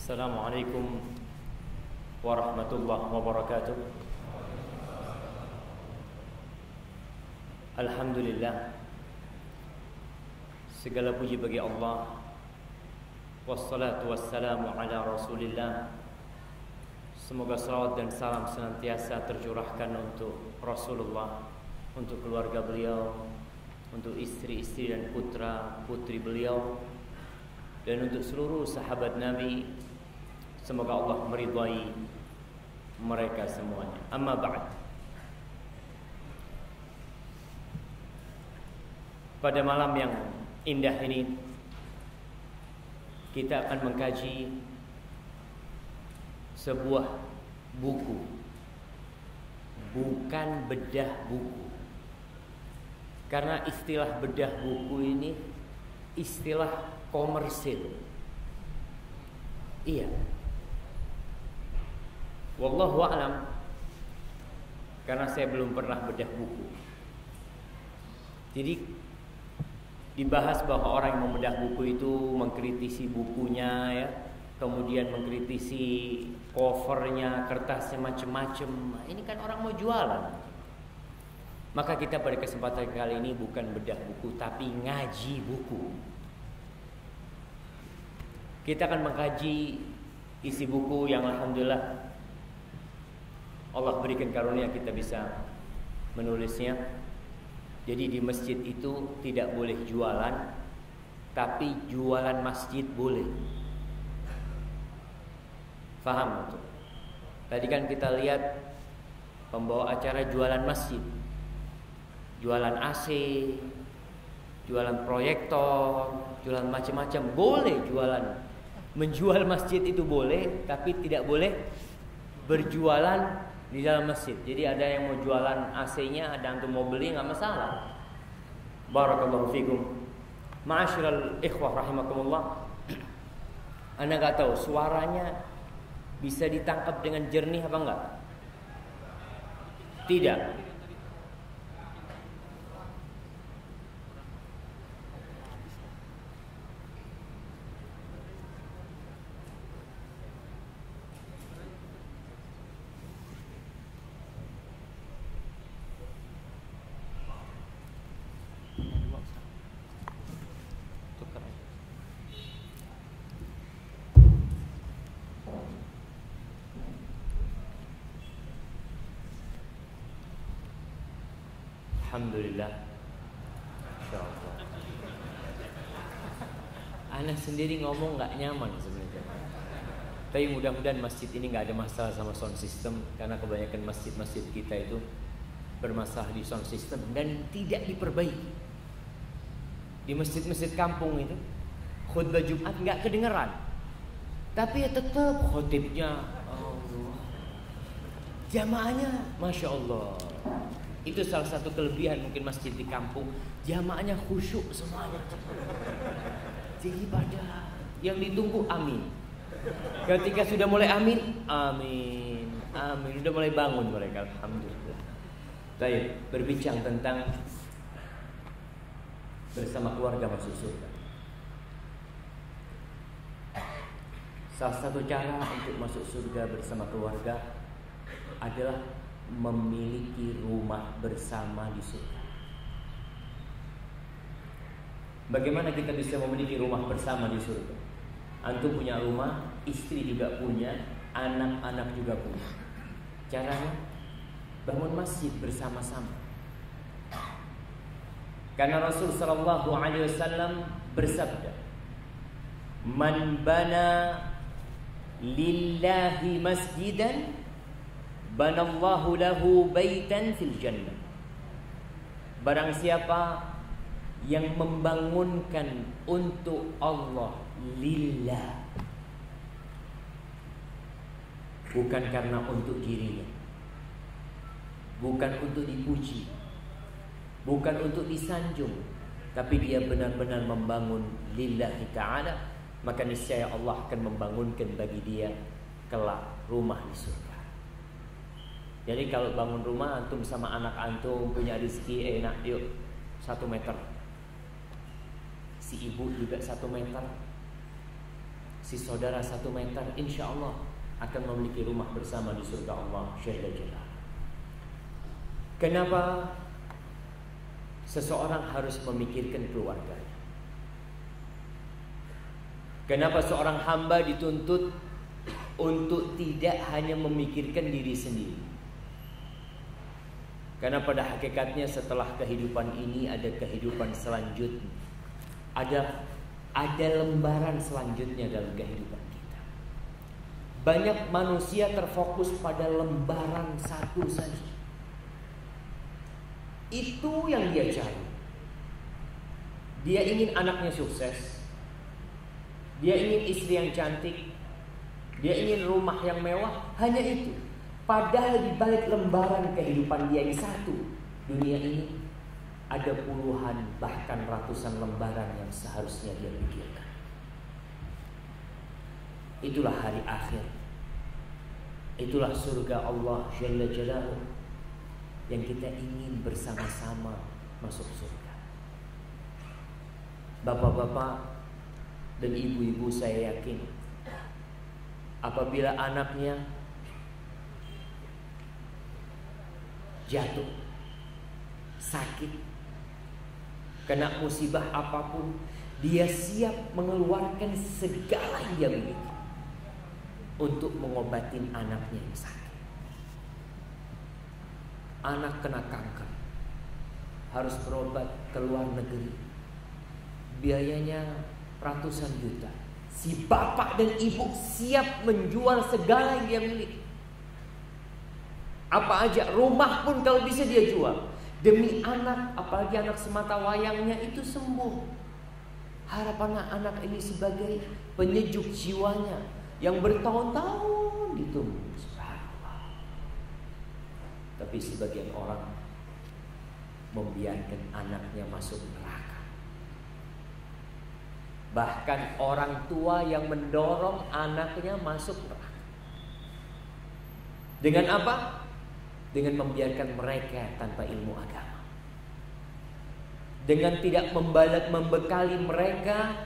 Assalamualaikum warahmatullahi wabarakatuh. Alhamdulillah, segala puji bagi Allah. Wassalatu wassalamu ala Rasulillah. Semoga salawat dan salam senantiasa tercurahkan untuk Rasulullah, untuk keluarga beliau, untuk istri-istri dan putra-putri beliau, dan untuk seluruh sahabat Nabi. Semoga Allah meridhai mereka semuanya. Amma ba'd. Pada malam yang indah ini kita akan mengkaji sebuah buku, bukan bedah buku. Karena istilah bedah buku ini istilah komersil. Iya. Wallahu a'lam. Karena saya belum pernah bedah buku. Jadi dibahas bahwa orang yang membedah buku itu mengkritisi bukunya, ya, kemudian mengkritisi covernya, kertasnya macam-macam. Ini kan orang mau jualan. Maka kita pada kesempatan kali ini bukan bedah buku, tapi ngaji buku. Kita akan mengkaji isi buku yang alhamdulillah Allah berikan karunia kita bisa menulisnya. Jadi di masjid itu tidak boleh jualan, tapi jualan masjid boleh. Faham itu? Tadi kan kita lihat pembawa acara jualan masjid, jualan AC, jualan proyektor, jualan macam-macam. Boleh jualan. Menjual masjid itu boleh, tapi tidak boleh berjualan di dalam masjid. Jadi ada yang mau jualan AC-nya, ada yang mau beli, nggak masalah. Barakallahu fikum. Ma'asyiral ikhwah rahimakumullah. Anda nggak tahu suaranya bisa ditangkap dengan jernih apa enggak? Tidak. Alhamdulillah. Insyaallah. Anak sendiri ngomong nggak nyaman sebenarnya. Tapi mudah-mudahan masjid ini nggak ada masalah sama sound system, karena kebanyakan masjid-masjid kita itu bermasalah di sound system dan tidak diperbaiki. Di masjid-masjid kampung itu khutbah Jumat nggak kedengeran, tapi ya tetap khotibnya Allah, jamaahnya masya Allah. Itu salah satu kelebihan mungkin masjid di kampung, jamaahnya khusyuk semuanya. Jadi pada yang ditunggu amin. Ketika sudah mulai amin, amin, amin, sudah mulai bangun mereka. Alhamdulillah. Baik, berbincang tentang bersama keluarga masuk surga. Salah satu cara untuk masuk surga bersama keluarga adalah memiliki rumah bersama di surga. Bagaimana kita bisa memiliki rumah bersama di surga? Antum punya rumah, istri juga punya, anak-anak juga punya. Caranya bangun masjid bersama-sama. Karena Rasul sallallahu alaihi wasallam bersabda, "Man bana lillahi masjidan banallahu lahu baitan fil jannah." Barang siapa yang membangunkan untuk Allah lillah, bukan karena untuk dirinya, bukan untuk dipuji, bukan untuk disanjung, tapi dia benar-benar membangun lillahi ta'ala, maka niscaya Allah akan membangunkan bagi dia kelak rumah di surga. Jadi kalau bangun rumah, antum sama anak antum punya rezeki enak, yuk 1 meter. Si ibu juga 1 meter. si saudara 1 meter insya Allah akan memiliki rumah bersama di surga Allah Jalla Jalaluhu. Kenapa seseorang harus memikirkan keluarganya? Kenapa seorang hamba dituntut untuk tidak hanya memikirkan diri sendiri? Karena pada hakikatnya setelah kehidupan ini ada kehidupan selanjutnya. Ada lembaran selanjutnya dalam kehidupan kita. Banyak manusia terfokus pada lembaran satu saja. Itu yang dia cari. Dia ingin anaknya sukses. Dia ingin istri yang cantik. Dia ingin rumah yang mewah. Hanya itu. Padahal di balik lembaran kehidupan dia yang satu, dunia ini, ada puluhan bahkan ratusan lembaran yang seharusnya dia pikirkan. Itulah hari akhir. Itulah surga Allah Jalla Jalaluhu yang kita ingin bersama-sama masuk surga. Bapak-bapak dan ibu-ibu, saya yakin apabila anaknya jatuh, sakit, kena musibah apapun, dia siap mengeluarkan segala yang dia miliki untuk mengobatin anaknya yang sakit. Anak kena kanker, harus berobat ke luar negeri, biayanya ratusan juta. Si bapak dan ibu siap menjual segala yang dia miliki. Apa aja, rumah pun kalau bisa dia jual demi anak, apalagi anak semata wayangnya itu sembuh. Harapan anak ini sebagai penyejuk jiwanya yang bertahun-tahun ditunggu. Subhanallah. Tapi sebagian orang membiarkan anaknya masuk neraka. Bahkan orang tua yang mendorong anaknya masuk neraka. Dengan apa? Dengan membiarkan mereka tanpa ilmu agama, dengan tidak membekali mereka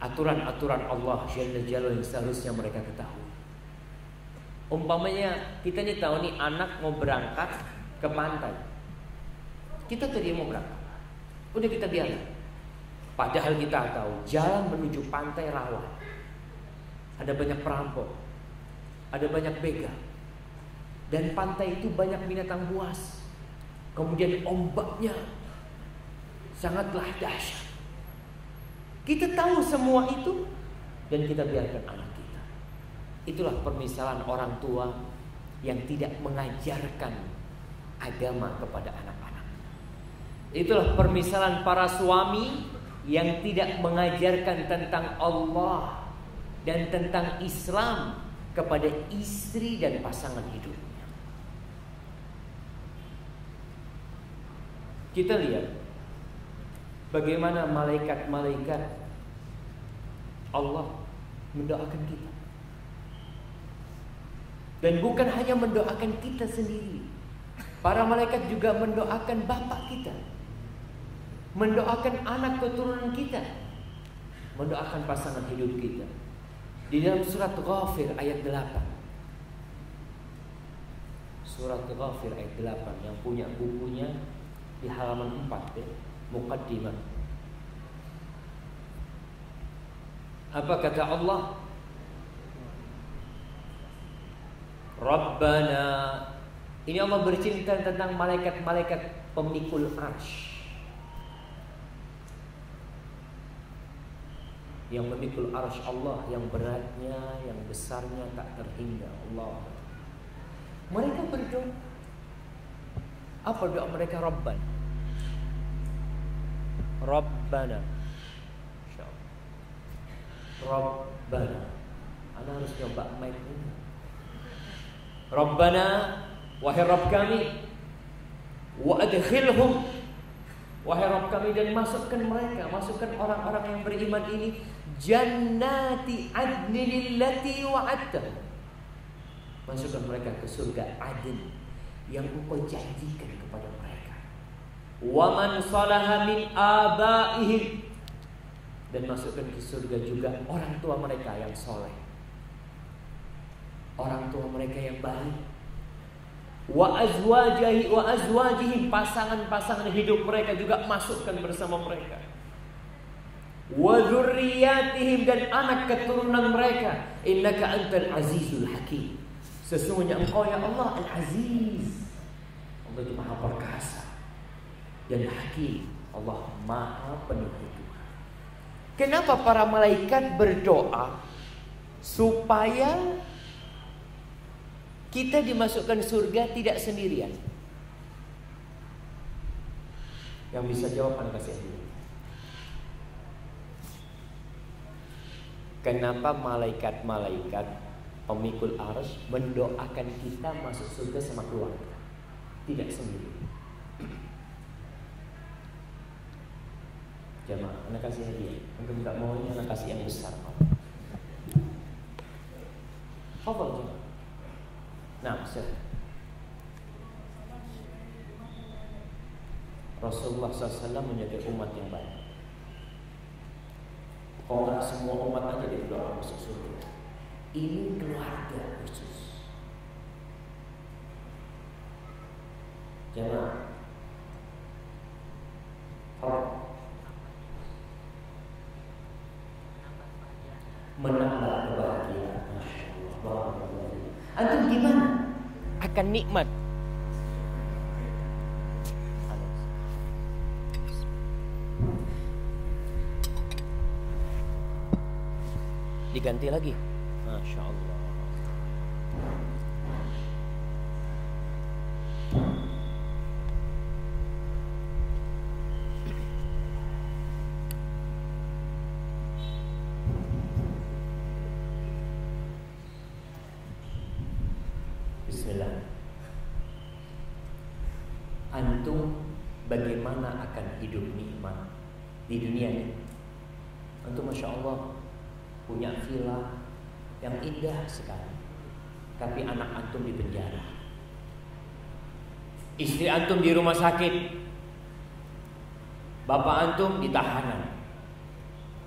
aturan-aturan Allah Jalla Jalaluhu yang seharusnya mereka ketahui. Umpamanya kita nih tahu nih anak mau berangkat ke pantai, kita tadi mau berangkat, udah kita biarin. Padahal kita tahu jalan menuju pantai rawan, ada banyak perampok, ada banyak begal. Dan pantai itu banyak binatang buas. Kemudian ombaknya sangatlah dahsyat. Kita tahu semua itu dan kita biarkan anak kita. Itulah permisalan orang tua yang tidak mengajarkan agama kepada anak-anak. Itulah permisalan para suami yang tidak mengajarkan tentang Allah dan tentang Islam kepada istri dan pasangan hidup. Kita lihat bagaimana malaikat-malaikat Allah mendoakan kita. Dan bukan hanya mendoakan kita sendiri. Para malaikat juga mendoakan bapak kita, mendoakan anak keturunan kita, mendoakan pasangan hidup kita. Di dalam surat Ghafir ayat 8. Surat Ghafir ayat 8, yang punya bukunya di halaman 4 ya, muqaddimah. Apa kata Allah? Rabbana. Ini Allah bercerita tentang malaikat-malaikat pemikul arsy yang memikul arsy Allah, yang beratnya, yang besarnya tak terhingga. Allah. Mereka berdoa. Apa doa mereka? Rabbana. Rabbana. Rabbana. Anda harus coba mic ini. Rabbana, wahai Rabb kami, wa adkhilhum, wahai Rabb kami, dan masukkan mereka, masukkan orang-orang yang beriman ini jannati adnin allati wa'adta. Masukkan mereka ke surga Adn yang Engkau janjikan kepada mereka. Wa man salaha min abaihim, dan masukkan ke surga juga orang tua mereka yang soleh, orang tua mereka yang baik. Wa azwajihim, pasangan-pasangan hidup mereka juga masukkan bersama mereka. Wa dzurriyyatihim, dan anak keturunan mereka. Innaka antal azizul hakim, sesungguhnya engkau ya Allah al-aziz, Allah itu maha perkasa, dan hakim, Allah maha penuh hikmah. Kenapa para malaikat berdoa supaya kita dimasukkan surga tidak sendirian? Yang bisa jawab anak kasih dulu. Kenapa malaikat-malaikat pemikul arsy mendoakan kita masuk surga sama keluarga, tidak sendiri? Jamaah, anak kasih hadiah. Mungkin tak maunya anak kasih yang besar. Fadhal jemaah. Nah, Rasulullah SAW menjadi umat yang baik. Orang semua umat aja didoa masuk surga. Ini keluarga khusus. Jemaah, menambah kebahagiaan. Masya Allah. Antum gimana? Akan nikmat. Diganti lagi. Masya Allah. Bismillah. Antum bagaimana akan hidup nikmat di dunia ini? Antum Masya Allah punya villa yang indah sekali, tapi anak antum di penjara, istri antum di rumah sakit, bapak antum di tahanan.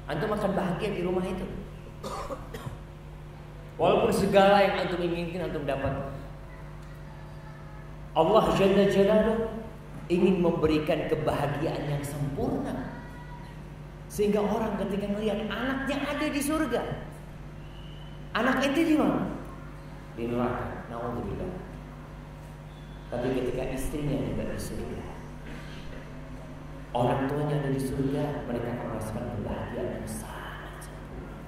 Antum akan bahagia di rumah itu? Walaupun segala yang antum inginkan antum dapat. Allah Jalla Jalaluhu ingin memberikan kebahagiaan yang sempurna, sehingga orang ketika melihat anaknya ada di surga, anak ente di mana? Di neraka. Nauzubillah. Tapi ketika istrinya juga di surga, orang tuanya ada di surga, mereka akan merasakan kebahagiaan yang sangat sempurna.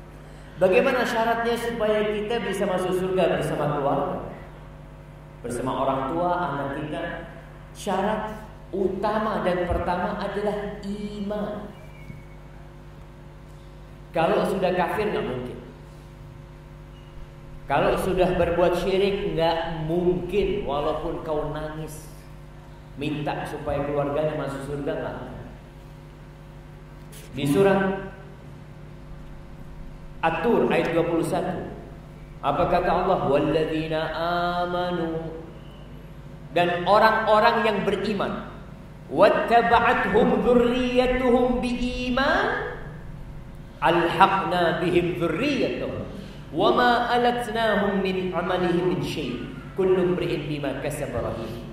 Bagaimana syaratnya supaya kita bisa masuk surga bersama keluarga, bersama orang tua, anak kita? Syarat utama dan pertama adalah iman. Kalau sudah kafir nggak mungkin. Kalau sudah berbuat syirik nggak mungkin. Walaupun kau nangis minta supaya keluarganya masuk surga, nggak. Di surat At-Tur ayat 21, apa kata Allah? Walladzina amanu, dan orang-orang yang beriman, wattaba'athum dzurriyyatuhum biiman alhaqna bihim dzurriyyatuhum wama alatnahum min amalihim min syai' kullu imri'in bima kasaba rahin.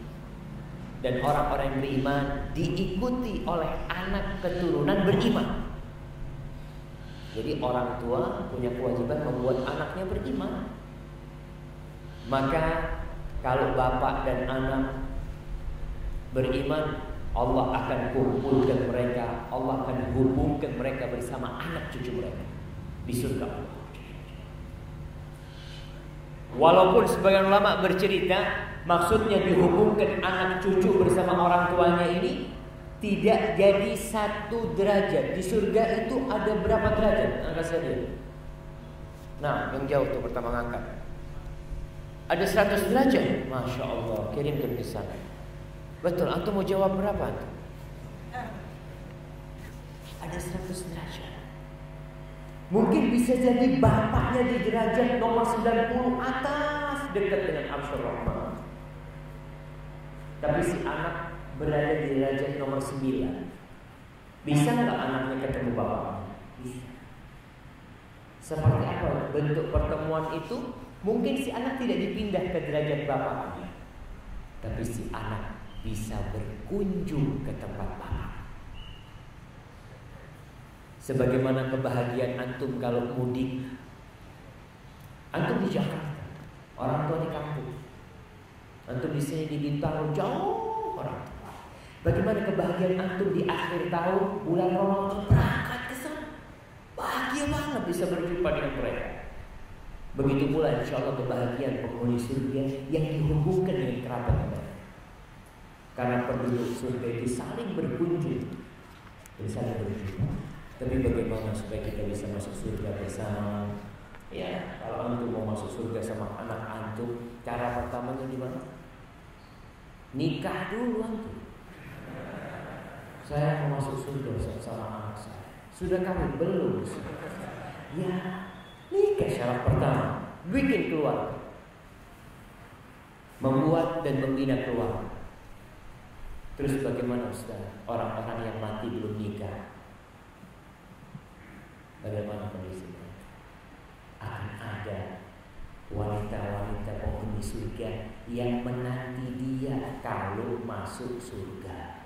Dan orang-orang yang beriman diikuti oleh anak keturunan beriman. Jadi orang tua punya kewajiban membuat anaknya beriman. Maka kalau bapak dan anak beriman, Allah akan kumpulkan mereka, Allah akan hubungkan mereka bersama anak cucu mereka di surga Allah. Walaupun sebagian ulama bercerita maksudnya dihubungkan anak cucu bersama orang tuanya ini tidak jadi satu derajat. Di surga itu ada berapa derajat? Angkat saja. Nah, yang jauh tuh pertama ngangkat. Ada 100 derajat. Masya Allah, kirimkan ke sana. Betul, antum mau jawab berapa antum? Ada 100 derajat. Mungkin bisa jadi bapaknya di derajat nomor 90 atas, dekat dengan Arsyur Rahman. Tapi si anak berada di derajat nomor 9. Bisa nggak anaknya ketemu bapaknya? Bisa. Seperti apa bentuk pertemuan itu? Mungkin si anak tidak dipindah ke derajat bapaknya, tapi si anak bisa berkunjung ke tempat bapak. Sebagaimana kebahagiaan antum kalau mudik. Antum di Jakarta, orang tua di kampung. Antum di sini di Bintaro, jauh orang tua. Bagaimana kebahagiaan antum di akhir tahun, bulan Ramadan, berangkat ke sana. Bahagia banget bisa berjumpa dengan mereka. Begitu pula insya Allah kebahagiaan penghuni surga yang dihubungkan dengan kerabat mereka. Karena penduduk surga itu saling berkunjung dan saling berjumpa. Tapi bagaimana supaya kita bisa masuk surga bersama? Ya, kalau antum mau masuk surga sama anak antum, cara pertamanya gimana? Nikah dulu antum. Saya mau masuk surga sama anak saya. Sudah kawin belum? Ya, nikah syarat pertama. Bikin keluarga, membuat dan membina keluarga. Terus bagaimana Ustaz? Orang-orang yang mati belum nikah, bagaimana kondisinya? Akan ada wanita-wanita penghuni surga yang menanti dia kalau masuk surga.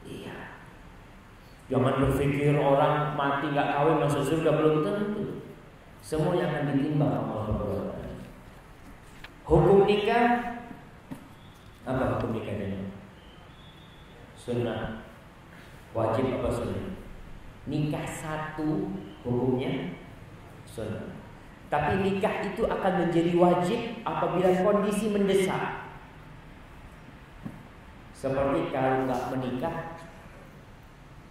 Iya. Jangan berpikir orang mati nggak kawin masuk surga, belum tentu. Semua yang akan ditimbang Allah perbuatan. Hukum nikah apa hukum nikahnya? Sunnah, wajib apa sunnah? Nikah satu hukumnya sunnah. Tapi nikah itu akan menjadi wajib apabila kondisi mendesak. Seperti kalau nggak menikah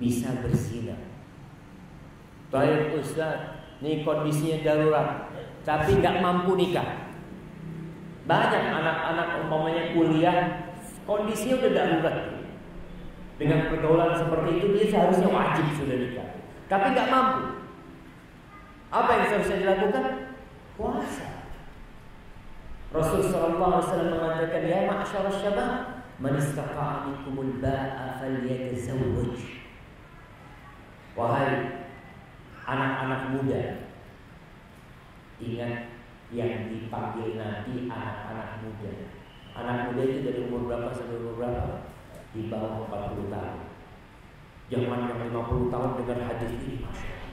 bisa berzina. Baik Ustaz, ini kondisinya darurat, tapi nggak mampu nikah. Banyak anak-anak umpamanya kuliah, kondisinya udah darurat. Dengan pergaulan seperti itu dia seharusnya wajib sudah nikah, tapi nggak mampu. Apa yang seharusnya dilakukan? Puasa. Rasul sallallahu alaihi wasallam mengatakan, ya ma'syarasy syabab, man istata'a minkumul ba'a falyatazawwaj. Wahai anak-anak muda, ingat yang dipanggil Nabi anak-anak muda. Anak muda itu dari umur berapa sampai umur berapa? Di bawah 40 tahun. Jangan yang 50 tahun dengar hadis ini, Masya Allah.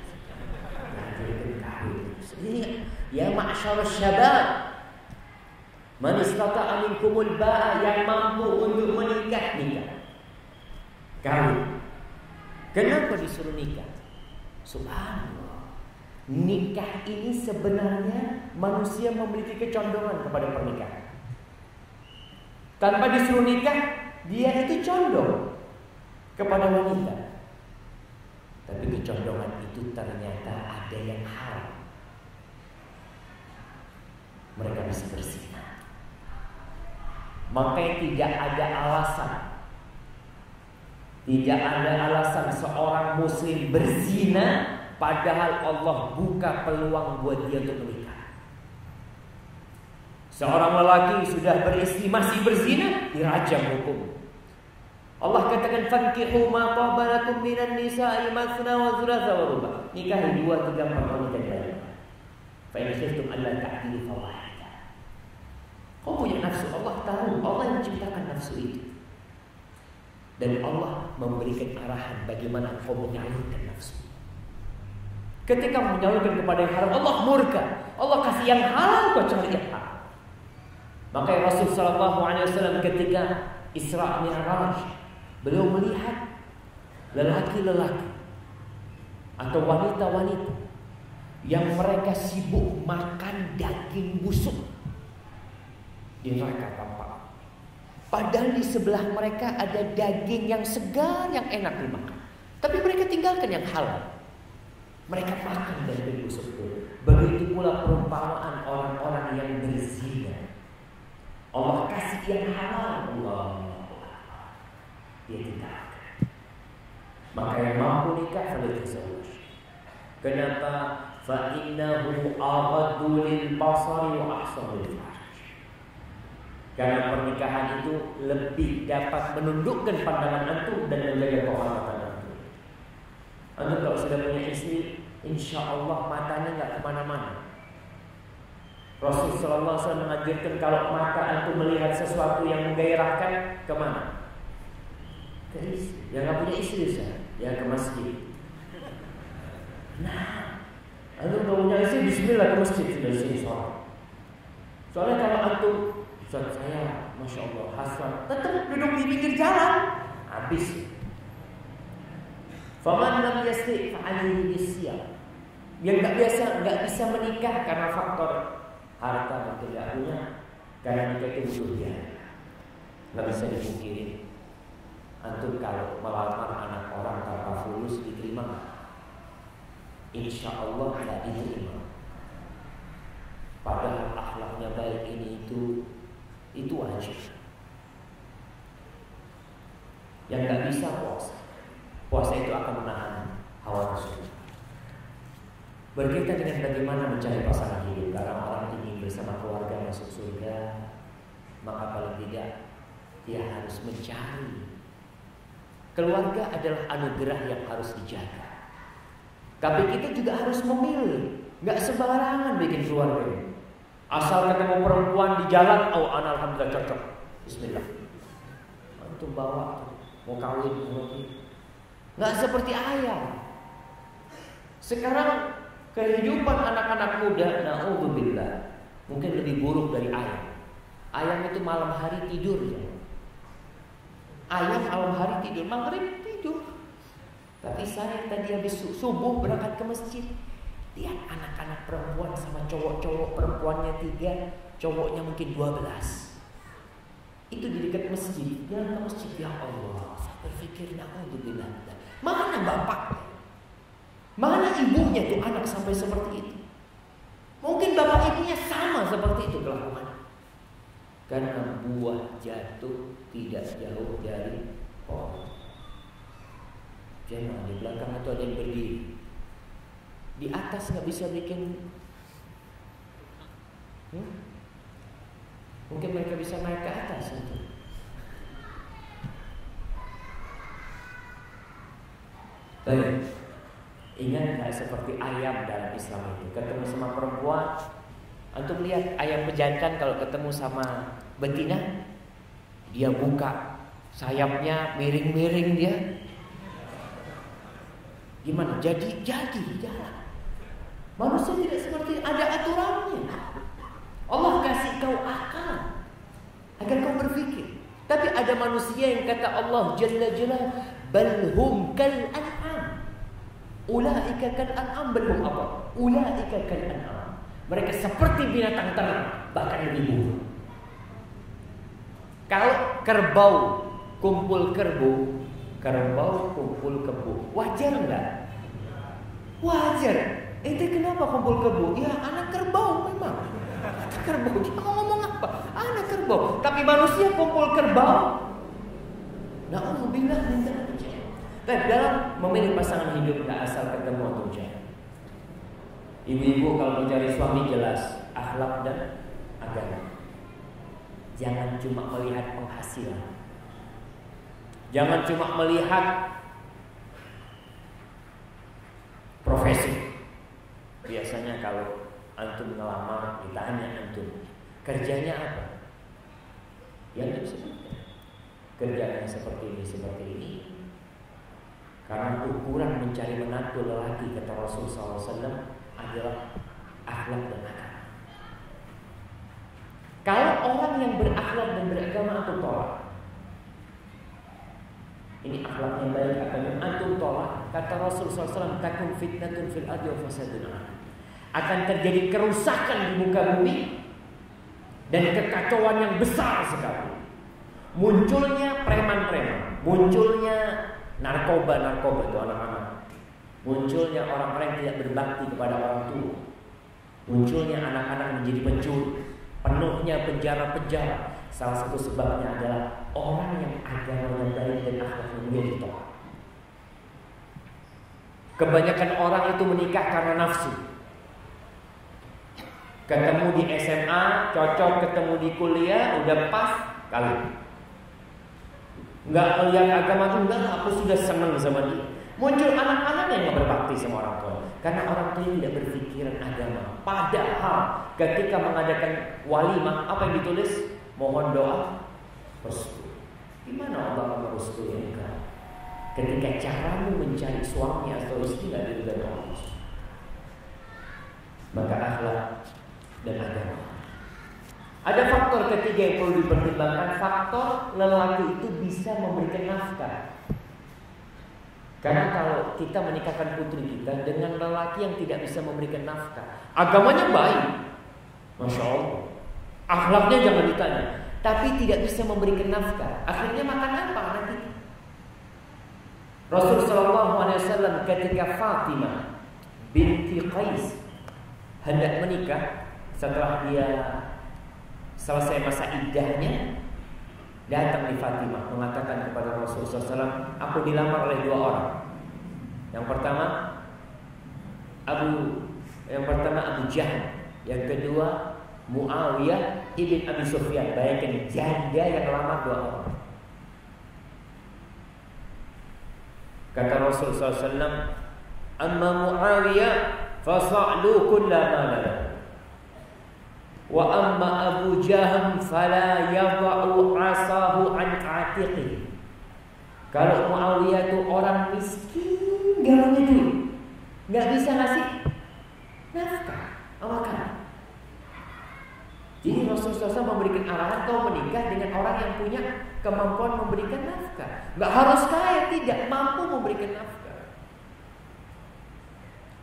Ya ma'syarasy syabab, man istata'a minkumul ba'a, yang mampu untuk menikah, nikah. Kawin. Kenapa disuruh nikah? Subhanallah. Nikah ini sebenarnya manusia memiliki kecondongan kepada pernikahan. Tanpa disuruh nikah, dia itu condong kepada wanita. Tapi kecondongan itu ternyata ada yang haram. Mereka bisa berzina. Makanya tidak ada alasan, tidak ada alasan seorang muslim berzina padahal Allah buka peluang buat dia untuk menikah. Seorang lelaki sudah beristri masih berzina, dirajam hukum. Allah katakan fankihu ma taba lakum minan nisa'i mathna wa thulatha wa ruba'. Nikahi 2, 3, 4 wanita lain. Fa in khiftum alla ta'dilu fawahidah. Kau punya nafsu, Allah tahu, Allah yang menciptakan nafsu itu. Dan Allah memberikan arahan bagaimana kau menyalurkan nafsu. Ketika menyalurkan kepada yang haram, Allah murka. Allah kasih yang halal, kau cari yang haram. Makanya Rasul sallallahu alaihi wasallam ketika Isra Mi'raj, beliau melihat lelaki-lelaki atau wanita-wanita yang mereka sibuk makan daging busuk di neraka tampak. Padahal di sebelah mereka ada daging yang segar, yang enak dimakan. Tapi mereka tinggalkan yang halal. Mereka makan daging busuk itu. Begitu pula perumpamaan orang-orang yang berzina. Allah kasih yang halal, Allah. Dia tinggalkan. Maka yang mampu nikah falyatazawwaj. Kenapa? Fa innahu aghaddu lil basari wa ahsanu lil farj. Karena pernikahan itu lebih dapat menundukkan pandangan antum dan menjaga kehormatan antum. Antum kalau sudah punya istri, insya Allah matanya nggak kemana-mana. Rasulullah SAW mengajarkan kalau mata antum melihat sesuatu yang menggairahkan, kemana? Ke istri. Yang nggak punya istri saya, ya ke masjid. Nah, antum kalau punya istri, bismillah ke masjid, sudah sini sholat. Soalnya kalau antum, Ustaz saya, masya Allah, hasrat, tetap duduk di pinggir jalan, habis. Faman lam yasti fa'alihi bisyam. Yang nggak bisa menikah karena faktor harta dan tidak punya, karena nikah itu butuh biaya. Nggak bisa dipungkiri. Antum kalau melamar anak orang tanpa fulus diterima, insya Allah nggak diterima. Padahal akhlaknya baik ini itu wajib. Yang nggak bisa puasa. Puasa itu akan menahan hawa nafsu. Berkaitan dengan bagaimana mencari pasangan hidup, karena orang ingin bersama keluarga masuk surga, maka paling tidak dia harus mencari. Keluarga adalah anugerah yang harus dijaga. Tapi kita juga harus memilih, nggak sembarangan bikin keluarga. Asal ketemu perempuan di jalan, oh alhamdulillah cocok, bismillah, antum bawa mau kawin, nggak seperti ayam. Sekarang kehidupan anak-anak muda, na'udzubillah, mungkin lebih buruk dari ayam. Ayam itu malam hari tidur ya. Ayam malam hari tidur, maghrib tidur. Tapi saya tadi habis subuh berangkat ke masjid, lihat anak-anak perempuan sama cowok-cowok, perempuannya 3, cowoknya mungkin 12. Itu di dekat masjid, jalan ke masjid, ya Allah. Saya berpikir, na'udzubillah, mana bapak? Mana ibunya tuh anak sampai seperti itu? Mungkin bapak ibunya sama seperti itu kelakuan. Karena buah jatuh tidak jauh dari pohon. Jangan di belakang itu ada yang berdiri. Di atas nggak bisa bikin. Mungkin mereka bisa naik ke atas itu. Baik. Ingat nggak seperti ayam dalam Islam itu, ketemu sama perempuan, antum lihat ayam pejantan kalau ketemu sama betina, dia buka sayapnya, miring-miring dia, gimana? Jadi jalan. Manusia tidak seperti, ada aturannya. Allah kasih kau akal agar kau berpikir. Tapi ada manusia yang kata Allah Jalla Jalla, balhum kal an'am. Ulaika kal an'am, belum apa? Ulaika kal an'am. Mereka seperti binatang ternak, bahkan lebih buruk. Kalau kerbau kumpul kerbau, kerbau kumpul kebo, wajar enggak? Wajar. Itu kenapa kumpul kebo? Ya anak kerbau memang. Anak kerbau, dia ngomong apa? Anak kerbau. Tapi manusia kumpul kerbau. Na'udzubillah min dzalik. Dan dalam memilih pasangan hidup, gak asal ketemu atau jangan. Ibu-ibu kalau mencari suami jelas akhlak dan agama. Jangan cuma melihat penghasilan. Jangan cuma melihat profesi. Biasanya kalau antum ngelamar ditanya antum kerjanya apa? Ya antum sebutkan kerjanya seperti ini. Karena ukuran mencari menantu lelaki kata Rasulullah SAW adalah akhlak dan agama. Kalau orang yang berakhlak dan beragama antum tolak, ini akhlaknya baik, agama antum tolak, kata Rasulullah SAW, takun fitnatun fil ardi wa fasadun. Akan terjadi kerusakan di muka bumi dan kekacauan yang besar sekali. Munculnya preman-preman, munculnya narkoba itu anak-anak, munculnya orang-orang yang tidak berbakti kepada orang tua, munculnya anak-anak menjadi pencuri, penuhnya penjara-penjara. Salah satu sebabnya adalah orang yang agamanya baik dan akhlaknya mulia ditolak. Kebanyakan orang itu menikah karena nafsu. Ketemu di SMA, cocok, ketemu di kuliah, udah pas, kawin. Enggak melihat agama tuh, enggak, aku sudah senang sama dia. Muncul anak-anaknya yang berbakti sama orang tua. Karena orang tua tidak berpikiran agama. Padahal ketika mengadakan walimah, apa yang ditulis? Mohon doa restu. Gimana Allah merestui engkau ketika caramu mencari suami atau istri tidak diridhoi Allah? Maka akhlak dan agama. Ada faktor ketiga yang perlu dipertimbangkan. Faktor lelaki itu bisa memberikan nafkah. Karena kalau kita menikahkan putri kita dengan lelaki yang tidak bisa memberikan nafkah, agamanya baik, Masya Allah, akhlaknya jangan ditanya, tapi tidak bisa memberikan nafkah, akhirnya makan apa nanti? Rasulullah SAW ketika Fatimah binti Qais hendak menikah, setelah dia selesai masa iddahnya, datang di Fatimah mengatakan kepada Rasulullah SAW, aku dilamar oleh dua orang. Yang pertama Abu Jahal, yang kedua Muawiyah ibn Abi Sufyan. Bayangkan janda yang lamar dua orang. Kata Rasulullah SAW, amma Muawiyah fasa'lu kulla ma lahu, wa amma Abu Jahm fala yada'u asahu an atiqi. Kalau Muawiyah itu orang miskin, gak punya duit, gak bisa ngasih nafkah, makan. Jadi Rasulullah SAW memberikan arahan kau menikah dengan orang yang punya kemampuan memberikan nafkah. Gak harus kaya, tidak mampu memberikan nafkah.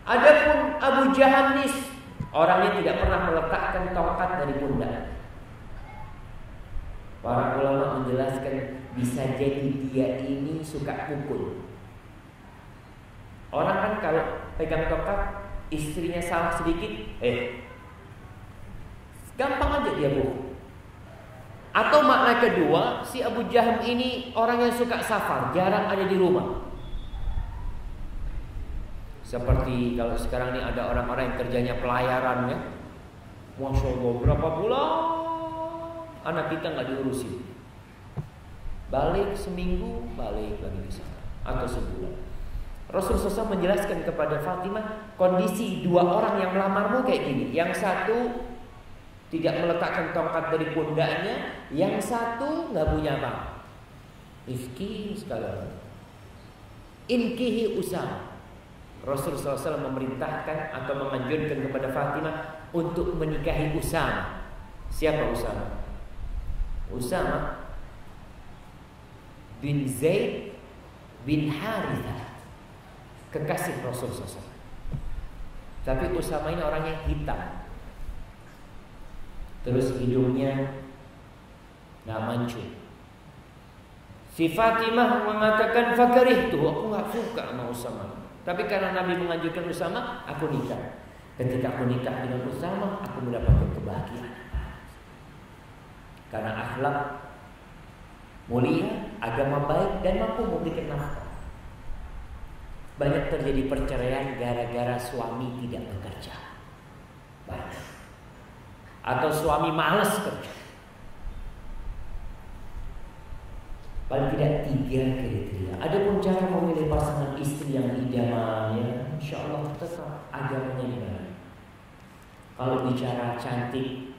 Adapun Abu Jahanis, orangnya tidak pernah meletakkan tongkat dari pundak. Para ulama menjelaskan bisa jadi dia ini suka pukul. Orang kan kalau pegang tongkat, istrinya salah sedikit, gampang aja dia pukul. Atau makna kedua, si Abu Jahm ini orang yang suka safar, jarang ada di rumah. Seperti kalau sekarang ini ada orang-orang yang kerjanya pelayaran ya, Masya Allah, berapa bulan anak kita nggak diurusin, balik seminggu balik lagi di sana atau sebulan. Rasulullah SAW menjelaskan kepada Fatimah kondisi dua orang yang melamarmu kayak gini. Yang satu tidak meletakkan tongkat dari pundaknya, yang satu nggak punya apa, miskin sekali. Inkihi Usama. Rasulullah SAW memerintahkan atau menganjurkan kepada Fatimah untuk menikahi Usama. Siapa Usama? Usama bin Zaid bin Harithah, kekasih Rasulullah SAW. Tapi Usama ini orangnya hitam, terus hidungnya nggak mancung. Si Fatimah mengatakan fakarihtu, aku nggak suka sama Usama. Tapi karena Nabi menganjurkan Usama, aku nikah. Ketika aku nikah dengan Usama, aku mendapatkan kebahagiaan. Karena akhlak mulia, agama baik, dan mampu memberikan nafkah. Banyak terjadi perceraian gara-gara suami tidak bekerja. Banyak. Atau suami malas kerja. Paling tidak 3 kriteria. Adapun cara memilih pasangan istri yang idaman, ya, insya Allah tetap agamanya baik. Kalau bicara cantik,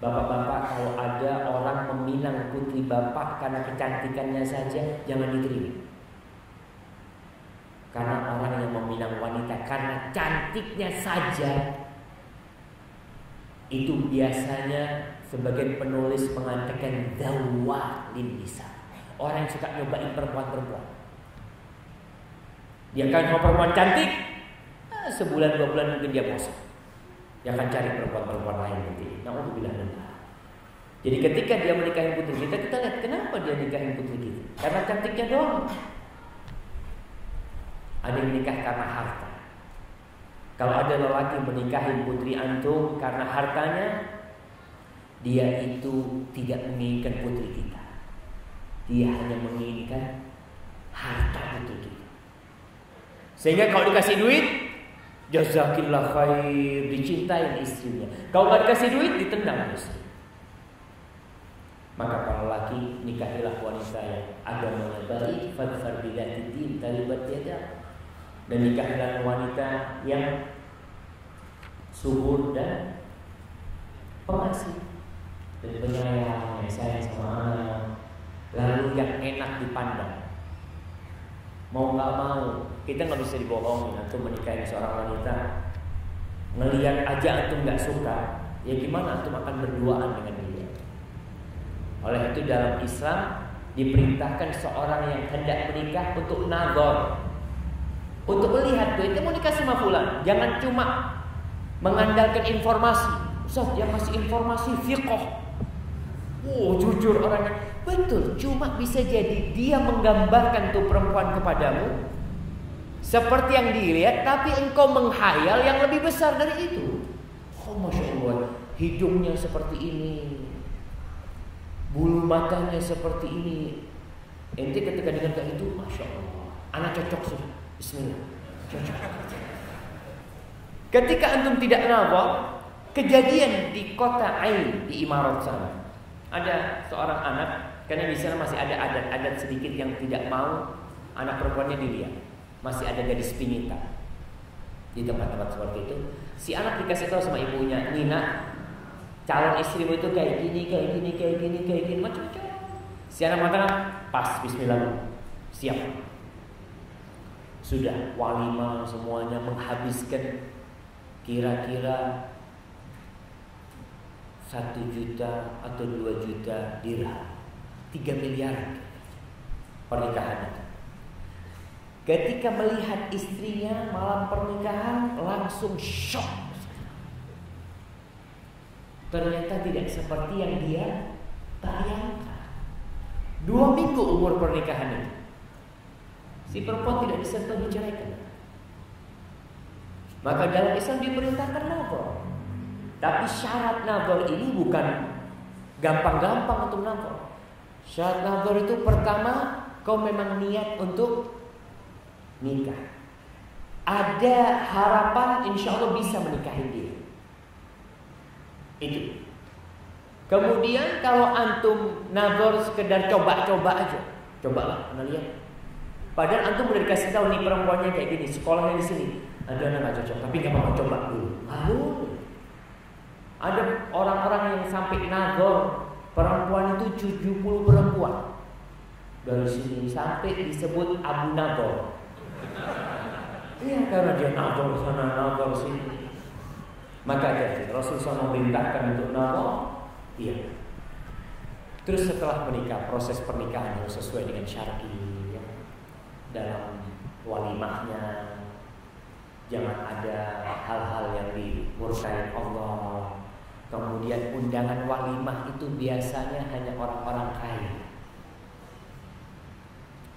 bapak-bapak, kalau ada orang meminang putri bapak karena kecantikannya saja, jangan diterima. Karena orang yang meminang wanita karena cantiknya saja, itu biasanya sebagian penulis mengatakan dawah lin nisa. Orang yang suka nyobain perempuan-perempuan. Dia kan mau perempuan cantik, sebulan 2 bulan mungkin dia bosan. Dia akan cari perempuan-perempuan lain nanti. Na'udzubillah. Jadi ketika dia menikahi putri kita, kita lihat kenapa dia nikahin putri kita. Karena cantiknya doang. Ada yang nikah karena harta. Kalau ada lelaki menikahi putri antum karena hartanya, dia itu tidak menginginkan putri kita. Dia hanya menginginkan harta putri kita. Sehingga kalau dikasih duit, jazakillah khair, dicintai istrinya. Kalau nggak dikasih duit, ditendang istri. Maka para laki, nikahilah wanita yang agamanya baik, fadfar bidati din talibat yadah. Dan nikahilah wanita yang subur dan pengasih dan penyayang, yang sayang sama anak, lalu yang enak dipandang. Mau nggak mau, kita nggak bisa dibohongin. Antum menikahi seorang wanita, ngelihat aja antum nggak suka, ya gimana antum akan berduaan dengan dia? Oleh itu dalam Islam diperintahkan seorang yang hendak menikah untuk nazar, untuk melihat tuh itu mau nikah sama fulan. Jangan cuma mengandalkan informasi. Ustaz yang masih informasi fiqh. Jujur orangnya. Betul, cuma bisa jadi dia menggambarkan tuh perempuan kepadamu seperti yang dilihat, tapi engkau menghayal yang lebih besar dari itu. Masya Allah, hidungnya seperti ini, bulu matanya seperti ini. Ente ketika dengar kayak itu, Masya Allah, anak cocok sudah. Bismillah, cocok. Ketika antum tidak nazar, kejadian di kota Ain di Imarat sana, ada seorang anak, karena di sana masih ada adat-adat sedikit yang tidak mau anak perempuannya dilihat, masih ada gadis pinita di tempat-tempat seperti itu. Si anak dikasih tahu sama ibunya, Nina, calon istrimu itu kayak gini, kayak gini, kayak gini, kayak gini, macam-macam. Si anak mengatakan, pas, Bismillah, siap. Sudah walimah semuanya, menghabiskan kira-kira 1 juta atau 2 juta dirham, 3 miliar pernikahan itu. Ketika melihat istrinya malam pernikahan langsung shock. Ternyata tidak seperti yang dia bayangkan. 2 minggu umur pernikahan itu, si perempuan tidak disentuh, diceraikan. Maka dalam Islam diperintahkan nazar. Tapi syarat nazar ini bukan gampang-gampang untuk nazar. Syarat nazar itu pertama, kau memang niat untuk nikah. Ada harapan insya Allah bisa menikahi dia. Itu. Kemudian kalau antum nazar sekedar coba-coba aja, cobalah, lihat. Padahal antum udah dikasih tahu nih perempuannya kayak gini, sekolahnya di sini. Ada anak nggak cocok, tapi nggak mau coba dulu. Lalu ada orang-orang yang sampai nazar perempuan itu 70 perempuan dari sini sampai disebut Abu Nazar. Iya, karena dia nazar sana nazar sini. Maka Rasulullah memerintahkan untuk nazar. Iya. Terus setelah menikah, proses pernikahan harus sesuai dengan syar'i ya. Dalam walimahnya jangan ada hal-hal yang dimurkai Allah. Kemudian undangan walimah itu biasanya hanya orang-orang kaya.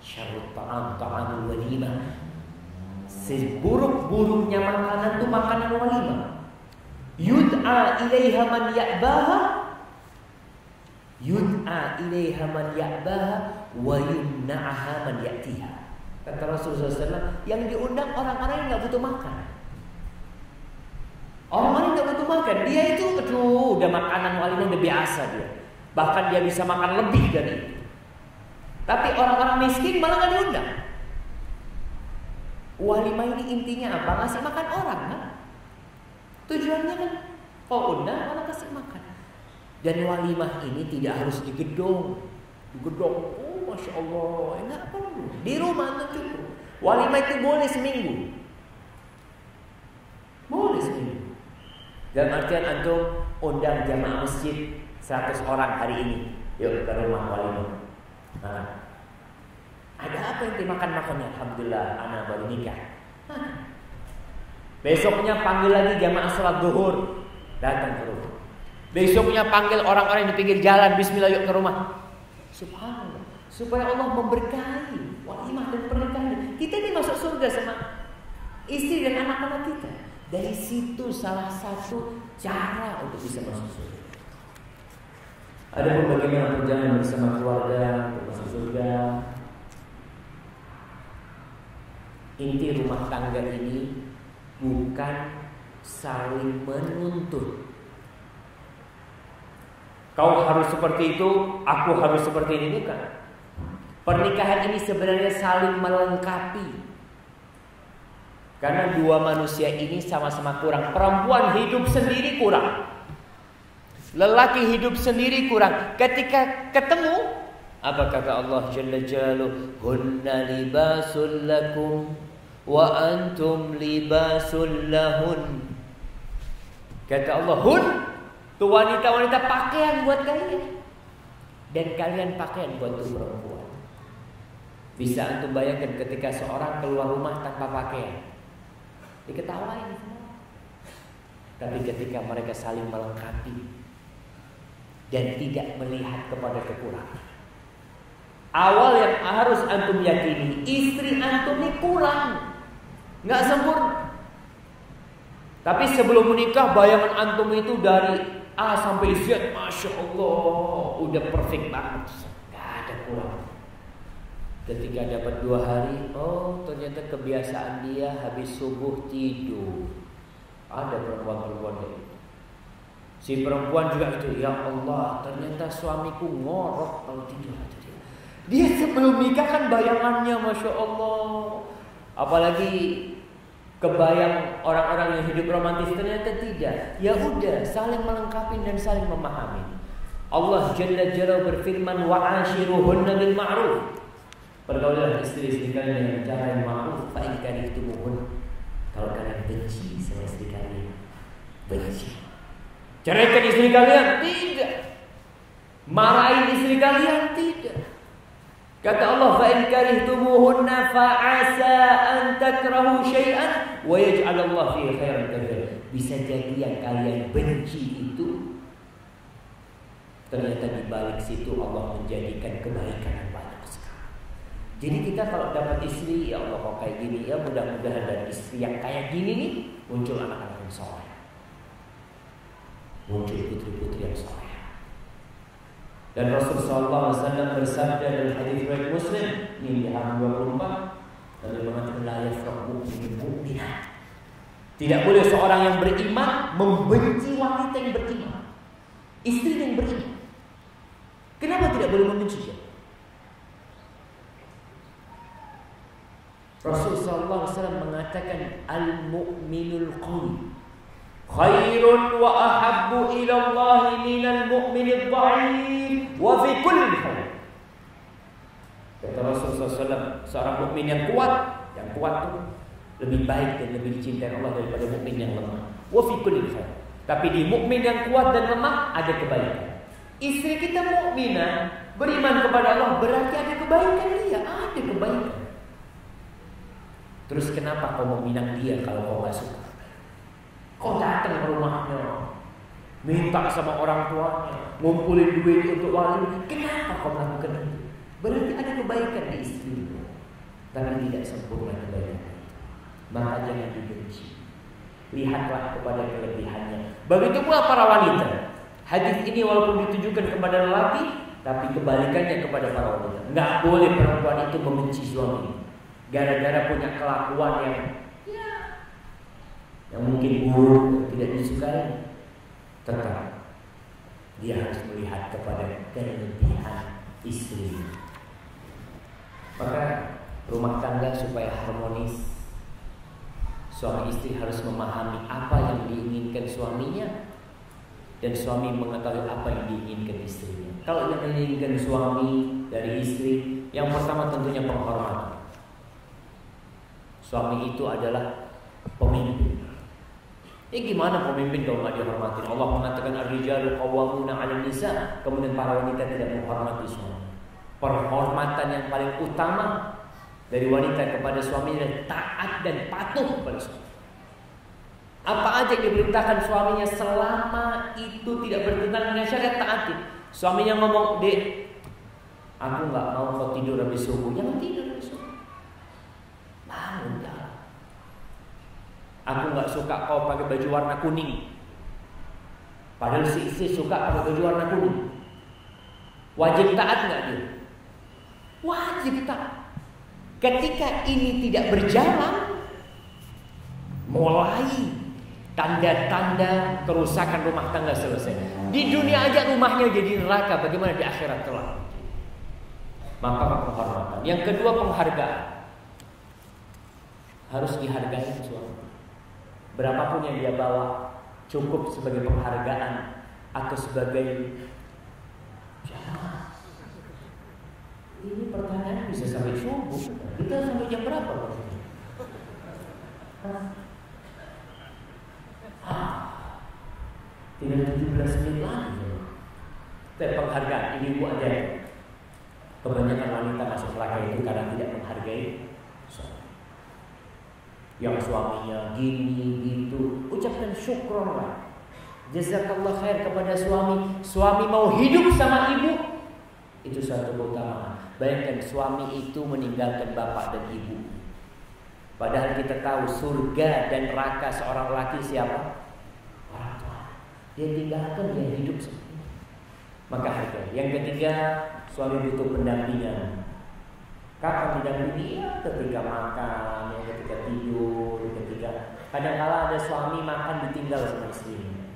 Syarut ta'amul walimah. Seburuk-buruknya makanan itu makanan walimah. Yud'a ilaiha man ya'baha, yud'a ilaiha man ya'baha wa yumna'aha man ya'tiha. Kata Rasulullah SAW, yang diundang orang-orang yang gak butuh makan. Orang-orang yang gak butuh makan, dia itu udah makanan walimah udah biasa dia. Bahkan dia bisa makan lebih dari itu. Tapi orang-orang miskin malah gak diundang. Walimah ini intinya apa? Ngasih makan orang kan? Tujuannya kan kalau undang orang kasih makan. Dan walimah ini tidak harus di gedung. Di gedung, Masya Allah, enggak perlu. Di rumah itu cukup. Walimah itu boleh seminggu. Boleh seminggu. Dalam artian antum undang jamaah masjid 100 orang hari ini. Yuk ke rumah walimah. Nah, ada apa yang dimakan-makannya? Alhamdulillah, anak baru nikah. Besoknya panggil lagi jamaah sholat zuhur, datang ke rumah. Besoknya panggil orang-orang di pinggir jalan, Bismillah yuk ke rumah. Subhanallah, supaya Allah memberkahi walimah dan pernikahan. Kita ini masuk surga sama istri dan anak-anak kita. Dari situ salah satu cara untuk bisa masuk surga. Ada bagaimana perjalanan bersama keluarga untuk masuk surga. Inti rumah tangga ini bukan saling menuntut. Kau harus seperti itu, aku harus seperti ini, bukan. Pernikahan ini sebenarnya saling melengkapi. Karena dua manusia ini sama-sama kurang. Perempuan hidup sendiri kurang, lelaki hidup sendiri kurang. Ketika ketemu, apa kata Allah Jalla Jalaluhu? Hunna libasul lakum wa antum libasul lahun. Kata Allah, hun, tuh wanita-wanita pakaian buat kalian, dan kalian pakaian buat tuh perempuan. Bisa antum bayangkan ketika seorang keluar rumah tanpa pakaian, diketawain semua. Tapi ketika mereka saling melengkapi dan tidak melihat kepada kekurangan. Awal yang harus antum yakini, istri antum ini kurang, nggak sempurna. Tapi sebelum menikah, bayangan antum itu dari A sampai Z, Masya Allah, udah perfect banget, nggak ada kurang. Ketika dapat 2 hari, oh ternyata kebiasaan dia habis subuh tidur. Ada perempuan-perempuan kayak gitu. Si perempuan juga itu, ya Allah, ternyata suamiku ngorok kalau tidur. Dia sebelum nikah kan bayangannya, Masya Allah. Apalagi kebayang orang-orang yang hidup romantis, ternyata tidak. Ya udah, saling melengkapi dan saling memahami. Allah Jalla Jalaluhu berfirman, wa'ashiruhunna bil ma'ruf. Pergaulilah istri-istri kalian dengan cara yang ma'ruf. Fa in karihtumuhun. Kalau kalian benci sama istri kalian, benci. Ceraikan istri kalian? Tidak. Marahin istri kalian? Tidak. Kata Allah, fa in karihtumuhunna fa 'asa an takrahu syai'an wa yaj'al Allah fihi khairan katsiran. Bisa jadi yang kalian benci itu ternyata di balik situ Allah menjadikan kebaikan yang banyak sekali. Jadi kita kalau dapat istri, ya Allah kok kayak gini, ya mudah-mudahan dari istri yang kayak gini nih muncul anak-anak yang soleh, muncul putri-putri yang soleh. Dan Rasulullah SAW bersabda dalam hadis riwayat Muslim ini di halaman 24, Nabi mengatakan la yafraq mu'min mu'minah. Tidak boleh seorang yang beriman membenci wanita yang beriman, istri yang beriman. Kenapa tidak boleh membenci dia? Rasulullah SAW mengatakan al-mu'minul qawi khairun wa ahabbu ila Allah minal mu'minid dha'if wa fi kulli khair. Kata Rasulullah SAW, seorang mukmin yang kuat itu lebih baik dan lebih dicintai Allah daripada mukmin yang lemah. Wa fi kulli khair. Tapi di mukmin yang kuat dan lemah ada kebaikan. Istri kita mukminah, beriman kepada Allah, berarti ada kebaikan dia, ada kebaikan. Terus kenapa kau meminang dia kalau kau gak suka? Kau datang ke rumahnya, minta sama orang tuanya, ngumpulin duit untuk wali. Kenapa kau melakukan itu? Berarti ada kebaikan di istrimu, tapi tidak sempurna kebaikan itu. Maka jangan dibenci. Lihatlah kepada kelebihannya. Begitu pula para wanita. Hadis ini walaupun ditujukan kepada lelaki, tapi kebalikannya kepada para wanita. Nggak boleh perempuan itu membenci suami gara-gara punya kelakuan yang mungkin buruk, tidak disukai. Tetap dia harus melihat kepada kelebihan istri. Maka rumah tangga supaya harmonis, suami istri harus memahami apa yang diinginkan suaminya, dan suami mengetahui apa yang diinginkan istrinya. Kalau yang diinginkan suami dari istri, yang pertama tentunya penghormatan. Suami itu adalah pemimpin. Gimana pemimpin kalau nggak dihormatin? Allah mengatakan ar-rijalu qawwamuna 'alan nisa. Kemudian para wanita tidak menghormati suami. Penghormatan yang paling utama dari wanita kepada suami adalah taat dan patuh kepada suami. Apa aja yang diperintahkan suaminya selama itu tidak bertentangan dengan syariat, taati. Suaminya ngomong, "Dek, aku nggak mau kau tidur habis subuh." Jangan tidur habis subuh. Bangun dah. Aku nggak suka kau pakai baju warna kuning. Padahal si istri suka pakai baju warna kuning. Wajib taat nggak dia? Wajib taat. Ketika ini tidak berjalan, mulai tanda-tanda kerusakan rumah tangga selesai. Di dunia aja rumahnya jadi neraka, bagaimana di akhirat kelak? Maka penghormatan. Yang kedua, penghargaan. harus dihargai suami. Berapapun yang dia bawa cukup sebagai penghargaan atau sebagai jangan. Ini pertanyaan bisa sampai subuh. Kita sampai jam berapa Pak? Tinggal 17 menit lagi. Tapi penghargaan ini ibu aja. Kebanyakan wanita masuk neraka itu karena tidak menghargai suami. Yang suaminya gini gitu, ucapkan syukur lah. Jazakallah khair kepada suami. Suami mau hidup sama ibu, itu suatu keutamaan. Bayangkan suami itu meninggalkan bapak dan ibu. Padahal kita tahu surga dan neraka seorang laki siapa? Orang tua. Dia tinggalkan, dia hidup sama ibu. Maka hargai. Yang ketiga, suami butuh pendampingan. Kapan didampingi? Ya, ketika makan, ya, ketika tidur, ketika kadang-kala ada suami makan ditinggal sama istrinya.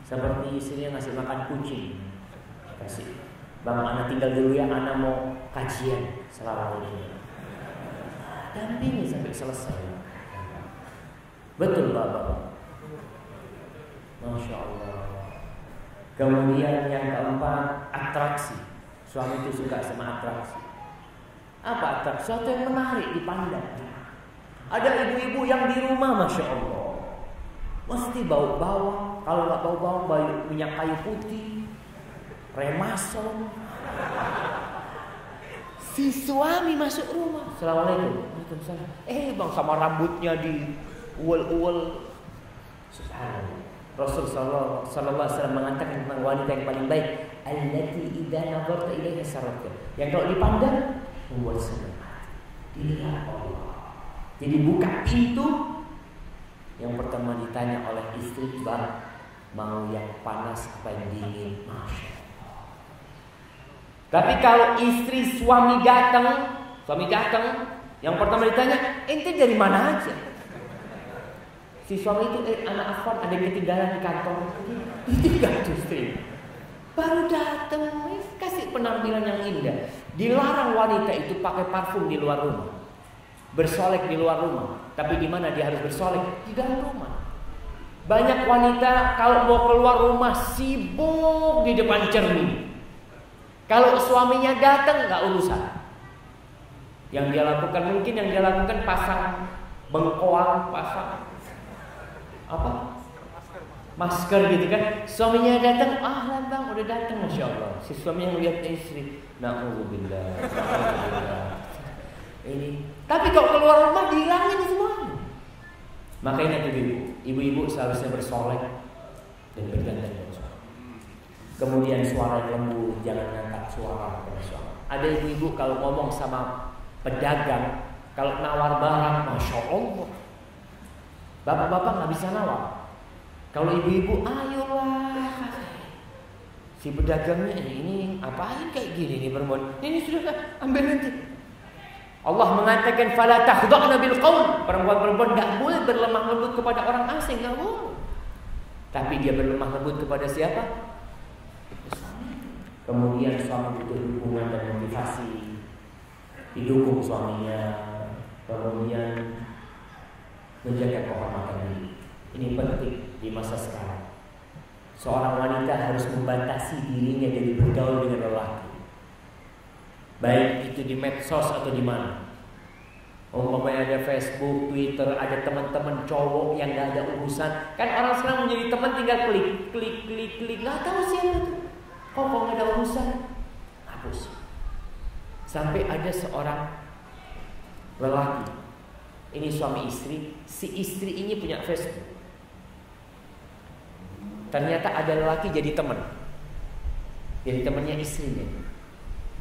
Seperti istrinya ngasih makan kucing, kasih, bang anak tinggal dulu ya, anak mau kajian selama ini. Dampingi sampai selesai. Betul bapak. Masya Allah. Kemudian yang keempat, atraksi. Suami itu suka sama atraksi. Apa atraksi? Sesuatu yang menarik dipandang. Ada ibu-ibu yang di rumah, Masya Allah, mesti bau bawang. Kalau nggak bau bawang, bau minyak kayu putih, remason. Si suami masuk rumah, assalamualaikum, waalaikumsalam. Bang sama rambutnya di uwel-uwel. Subhanallah. Rasul sallallahu alaihi wasallam mengatakan tentang wanita yang paling baik, allati idza nadarta ilaiha sarraka. Yang kalau dipandang membuat senang hati. Dilihat Allah. Jadi buka pintu. Yang pertama ditanya oleh istri, bang mau yang panas apa yang dingin? Masya Allah. Tapi kalau istri suami datang, yang pertama ditanya, ente dari mana aja? Si suami itu, anak Afwan ada yang ketinggalan di kantor. Ditinggal istri. Baru datang, kasih penampilan yang indah. Dilarang wanita itu pakai parfum di luar rumah, bersolek di luar rumah. Tapi di mana dia harus bersolek? Di dalam rumah. Banyak wanita kalau mau keluar rumah sibuk di depan cermin. Kalau suaminya datang nggak urusan. Yang dia lakukan pasang bengkoang, pasang apa? Masker gitu kan. Suaminya datang, bang udah datang, Masya Allah. Si suami yang lihat istri, na'udzubillah. Ini. Tapi kalau keluar rumah dihilangin semuanya. Makanya ibu-ibu seharusnya bersolek dan berdandan dengan suami. Kemudian suara yang lembut, jangan ngangkat suara kepada suami. Ada ibu-ibu kalau ngomong sama pedagang, kalau nawar barang, Masya Allah. Bapak-bapak nggak bisa nawar. Kalau ibu-ibu, ayolah. Si pedagangnya ini apain kayak gini nih perempuan? Ini sudah ambil nanti. Allah mengatakan fala takhda'na bil qaul. Perempuan-perempuan enggak boleh berlemah lembut kepada orang asing, enggak boleh. Tapi dia berlemah lembut kepada siapa? Kemudian suami butuh dukungan dan motivasi. Didukung suaminya. Kemudian menjaga kehormatan diri. Ini penting di masa sekarang. Seorang wanita harus membatasi dirinya dari bergaul dengan lelaki. Baik itu di medsos atau di mana. Umpamanya ada Facebook, Twitter, ada teman-teman cowok yang gak ada urusan. Kan orang sekarang menjadi teman tinggal klik. Gak tahu siapa itu. Kok gak ada urusan? Hapus. Sampai ada seorang lelaki. Ini suami istri. Si istri ini punya Facebook. Ternyata ada lelaki jadi teman. Jadi temannya istrinya.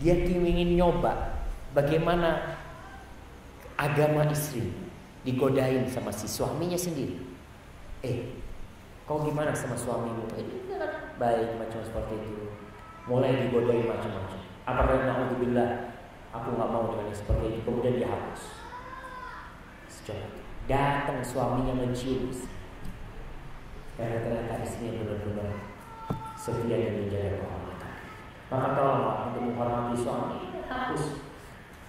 Dia ingin nyoba bagaimana agama istri. Digodain sama si suaminya sendiri. Kau gimana sama suamimu? Baik, macam seperti itu. Mulai digodain macam-macam. Apalagi na'udzubillah, aku gak mau dengan seperti itu. Kemudian dihapus. Datang suaminya mencium istri. Karena ternyata istrinya benar-benar setia dan menjaga kehormatan. Maka tolonglah untuk menghormati suami. Hapus.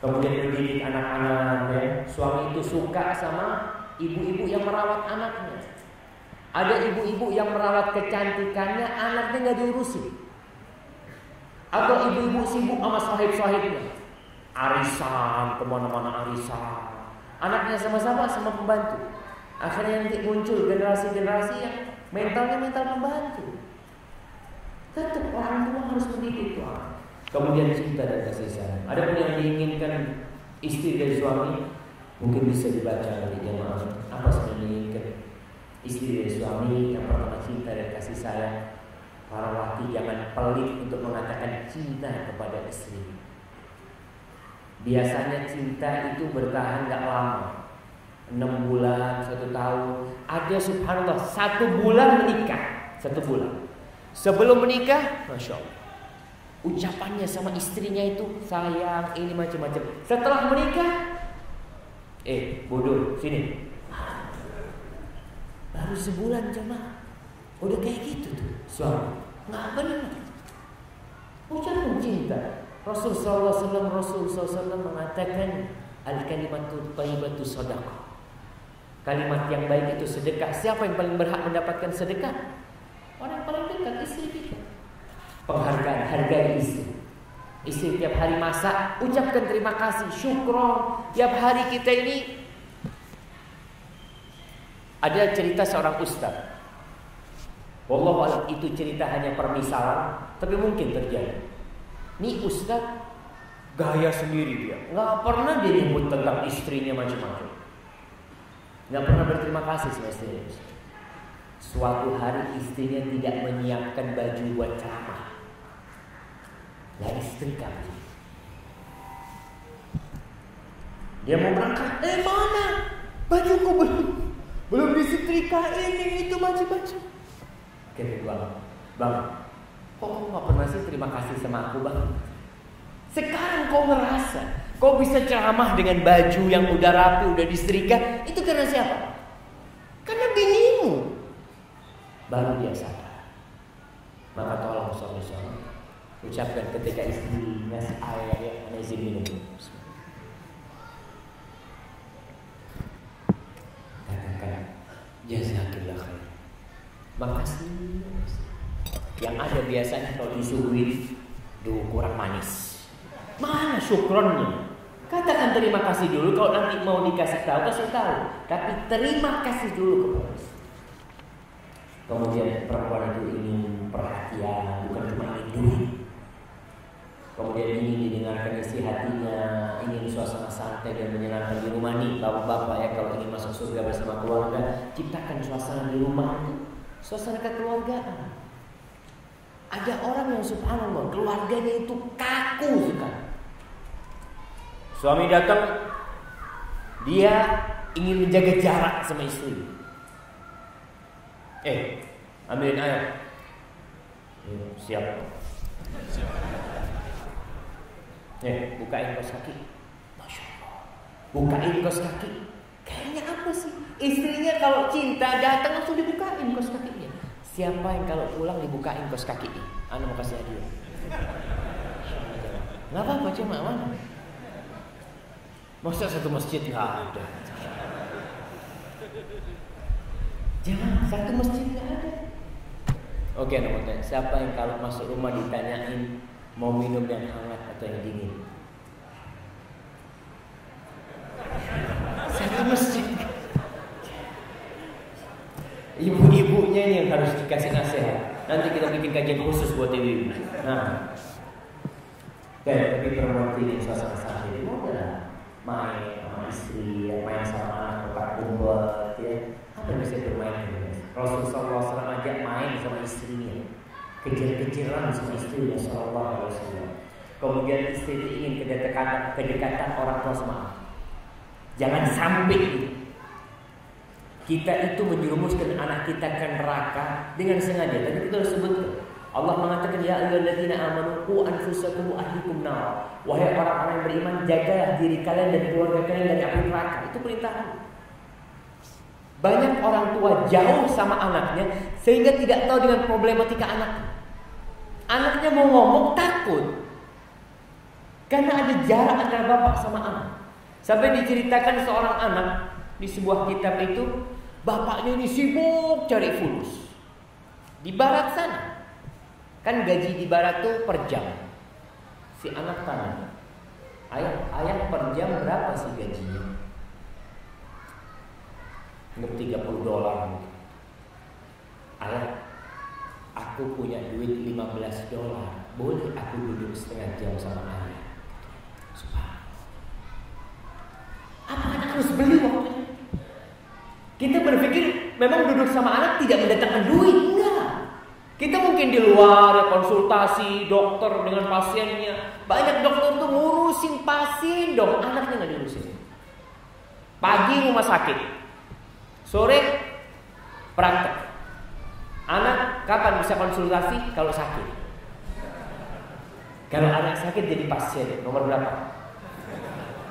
Kemudian mendidik anak-anak. Suami itu suka sama ibu-ibu yang merawat anaknya. Ada ibu-ibu yang merawat kecantikannya, anaknya nggak diurusin. Atau ibu-ibu sibuk sama sahib-sahibnya, arisan, kemana-mana arisan. Anaknya sama-sama sama pembantu. Akhirnya nanti muncul generasi-generasi yang mentalnya mental pembantu. Tetap orang tua harus mendidik tuh. Kemudian cinta dan kasih sayang. Ada pun yang diinginkan istri dari suami, mungkin bisa dibaca oleh jemaah. Apa sebenarnya diinginkan istri dari suami? Yang pertama cinta dan kasih sayang. Para laki jangan pelit untuk mengatakan cinta kepada istri. Biasanya cinta itu bertahan gak lama, 6 bulan, 1 tahun. Ada subhanallah 1 bulan menikah, 1 bulan. Sebelum menikah, Masya Allah, ucapannya sama istrinya itu sayang, ini macam-macam. Setelah menikah, bodoh, sini. Baru sebulan jemaah udah kayak gitu tuh suami. Nggak benar. Ucapan cinta. Rasul SAW mengatakan al-kalimatu thayyibatu shadaqah. Kalimat yang baik itu sedekah. Siapa yang paling berhak mendapatkan sedekah? Orang paling dekat, istri kita. Penghargaan, hargai istri. Istri tiap hari masak, ucapkan terima kasih, syukron. Tiap hari kita ini. Ada cerita seorang ustaz. Wallahu a'lam, itu cerita hanya permisalan, tapi mungkin terjadi. Ini ustaz gaya sendiri dia. Nggak pernah dia nyebut tentang istrinya macam-macam. Nggak pernah berterima kasih sama istrinya. Suatu hari istrinya tidak menyiapkan baju buat ceramah. Lah istri kami. Dia mau berangkat, mana? Bajuku belum disetrika, ini itu macam-macam. Oke, bang, kok kau nggak pernah sih terima kasih sama aku, bang? Sekarang kau ngerasa kau bisa ceramah dengan baju yang udah rapi, udah disetrika, itu karena siapa? Karena binimu. Baru dia sadar. Maka tolong suami-suami, ucapkan ketika istri ngasih air, ya, izin minum. Katakan jazakillah khair. Makasih. Yang ada biasanya kalau disuguhin, kurang manis. Mana syukronnya? Katakan terima kasih dulu. Kalau nanti mau dikasih tahu, kasih tahu. Tapi terima kasih dulu kepada istri. Kemudian perempuan itu ingin perhatian, bukan cuma ingin duit. Kemudian ingin didengarkan isi hatinya, ingin suasana santai dan menyenangkan di rumah nih. Bapak-bapak ya, kalau ingin masuk surga bersama keluarga, ciptakan suasana di rumah. Suasana kekeluargaan. Ada orang yang subhanallah keluarganya itu kaku sekali. Suami datang, dia ingin menjaga jarak sama istri. Ambilin air. Siap. Bukain kaos kaki. Masya Allah. Bukain kaos kaki. Kayaknya apa sih? Istrinya kalau cinta datang langsung dibukain kaos kakinya. Siapa yang kalau pulang dibukain kaos kaki? Anda mau kasih hadiah. Nggak apa-apa, cuma mana? Masa satu masjid nggak ada? Jangan, satu masjid nggak ada. Oke, nomor tanya. Siapa yang kalau masuk rumah ditanyain mau minum yang hangat atau yang dingin? Satu masjid. Ibu-ibunya ini yang harus dikasih nasihat. Nanti kita bikin kajian khusus buat ibu. Nah, tapi perempuan ini suasana santai, dia main sama istri, main sama anak, tempat kumpul, ya. Apa yang bisa bermain dengan Rasulullah SAW ajak main sama istrinya, kejar-kejaran sama istrinya Sallallahu Alaihi Wasallam. Kemudian istri itu ingin kedekatan orang tua sama anak. Jangan sampai kita itu menjerumuskan anak kita ke neraka dengan sengaja. Tadi kita sudah sebutkan. Allah mengatakan ya ayyuhalladzina amanu qu anfusakum wa ahlikum nar. Wahai orang-orang yang beriman, jagalah diri kalian dan keluarga kalian dari api neraka. Itu perintah. Banyak orang tua jauh sama anaknya sehingga tidak tahu dengan problematika anaknya. Anaknya mau ngomong takut karena ada jarak antara bapak sama anak. Sampai diceritakan seorang anak di sebuah kitab itu, bapaknya ini sibuk cari fulus. Di barat sana, kan gaji di barat tuh per jam. Si anak tanya, ayah per jam berapa sih gajinya? $30. Ayah, aku punya duit $15. Boleh aku duduk setengah jam sama ayah? Apa anak harus beli waktu itu? Kita berpikir memang duduk sama anak tidak mendatangkan duit. Enggak. Kita mungkin di luar ya, konsultasi dokter dengan pasiennya. Banyak dokter tuh ngurusin pasien dong, anaknya nggak diurusin. Pagi rumah sakit, sore praktek. Anak kapan bisa konsultasi? Kalau sakit. Kalau anak sakit jadi pasien, nomor berapa?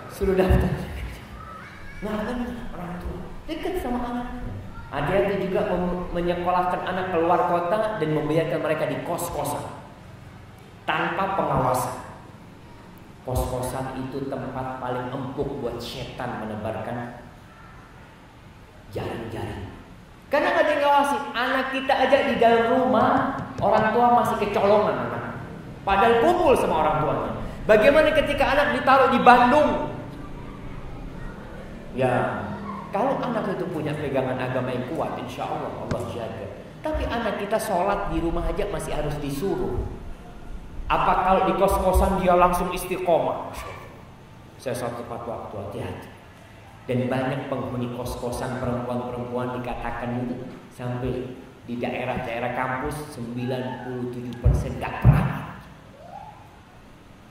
Suruh daftar. Nah kan orang tua dekat sama anak. Hati-hati juga menyekolahkan anak keluar kota dan membiarkan mereka di kos-kosan tanpa pengawasan. Kos-kosan itu tempat paling empuk buat setan menebarkan jaring-jaring. Karena gak ada yang ngawasi. Anak kita aja di dalam rumah, orang tua masih kecolongan anak. Padahal kumpul sama orang tuanya. Bagaimana ketika anak ditaruh di Bandung? Ya, kalau anak itu punya pegangan agama yang kuat, insya Allah Allah jaga. Tapi anak kita sholat di rumah aja masih harus disuruh. Apa kalau di kos-kosan dia langsung istiqomah? Saya satu tepat waktu, hati-hati. Dan banyak penghuni kos-kosan perempuan-perempuan dikatakan itu sampai di daerah-daerah kampus 97% gak pernah.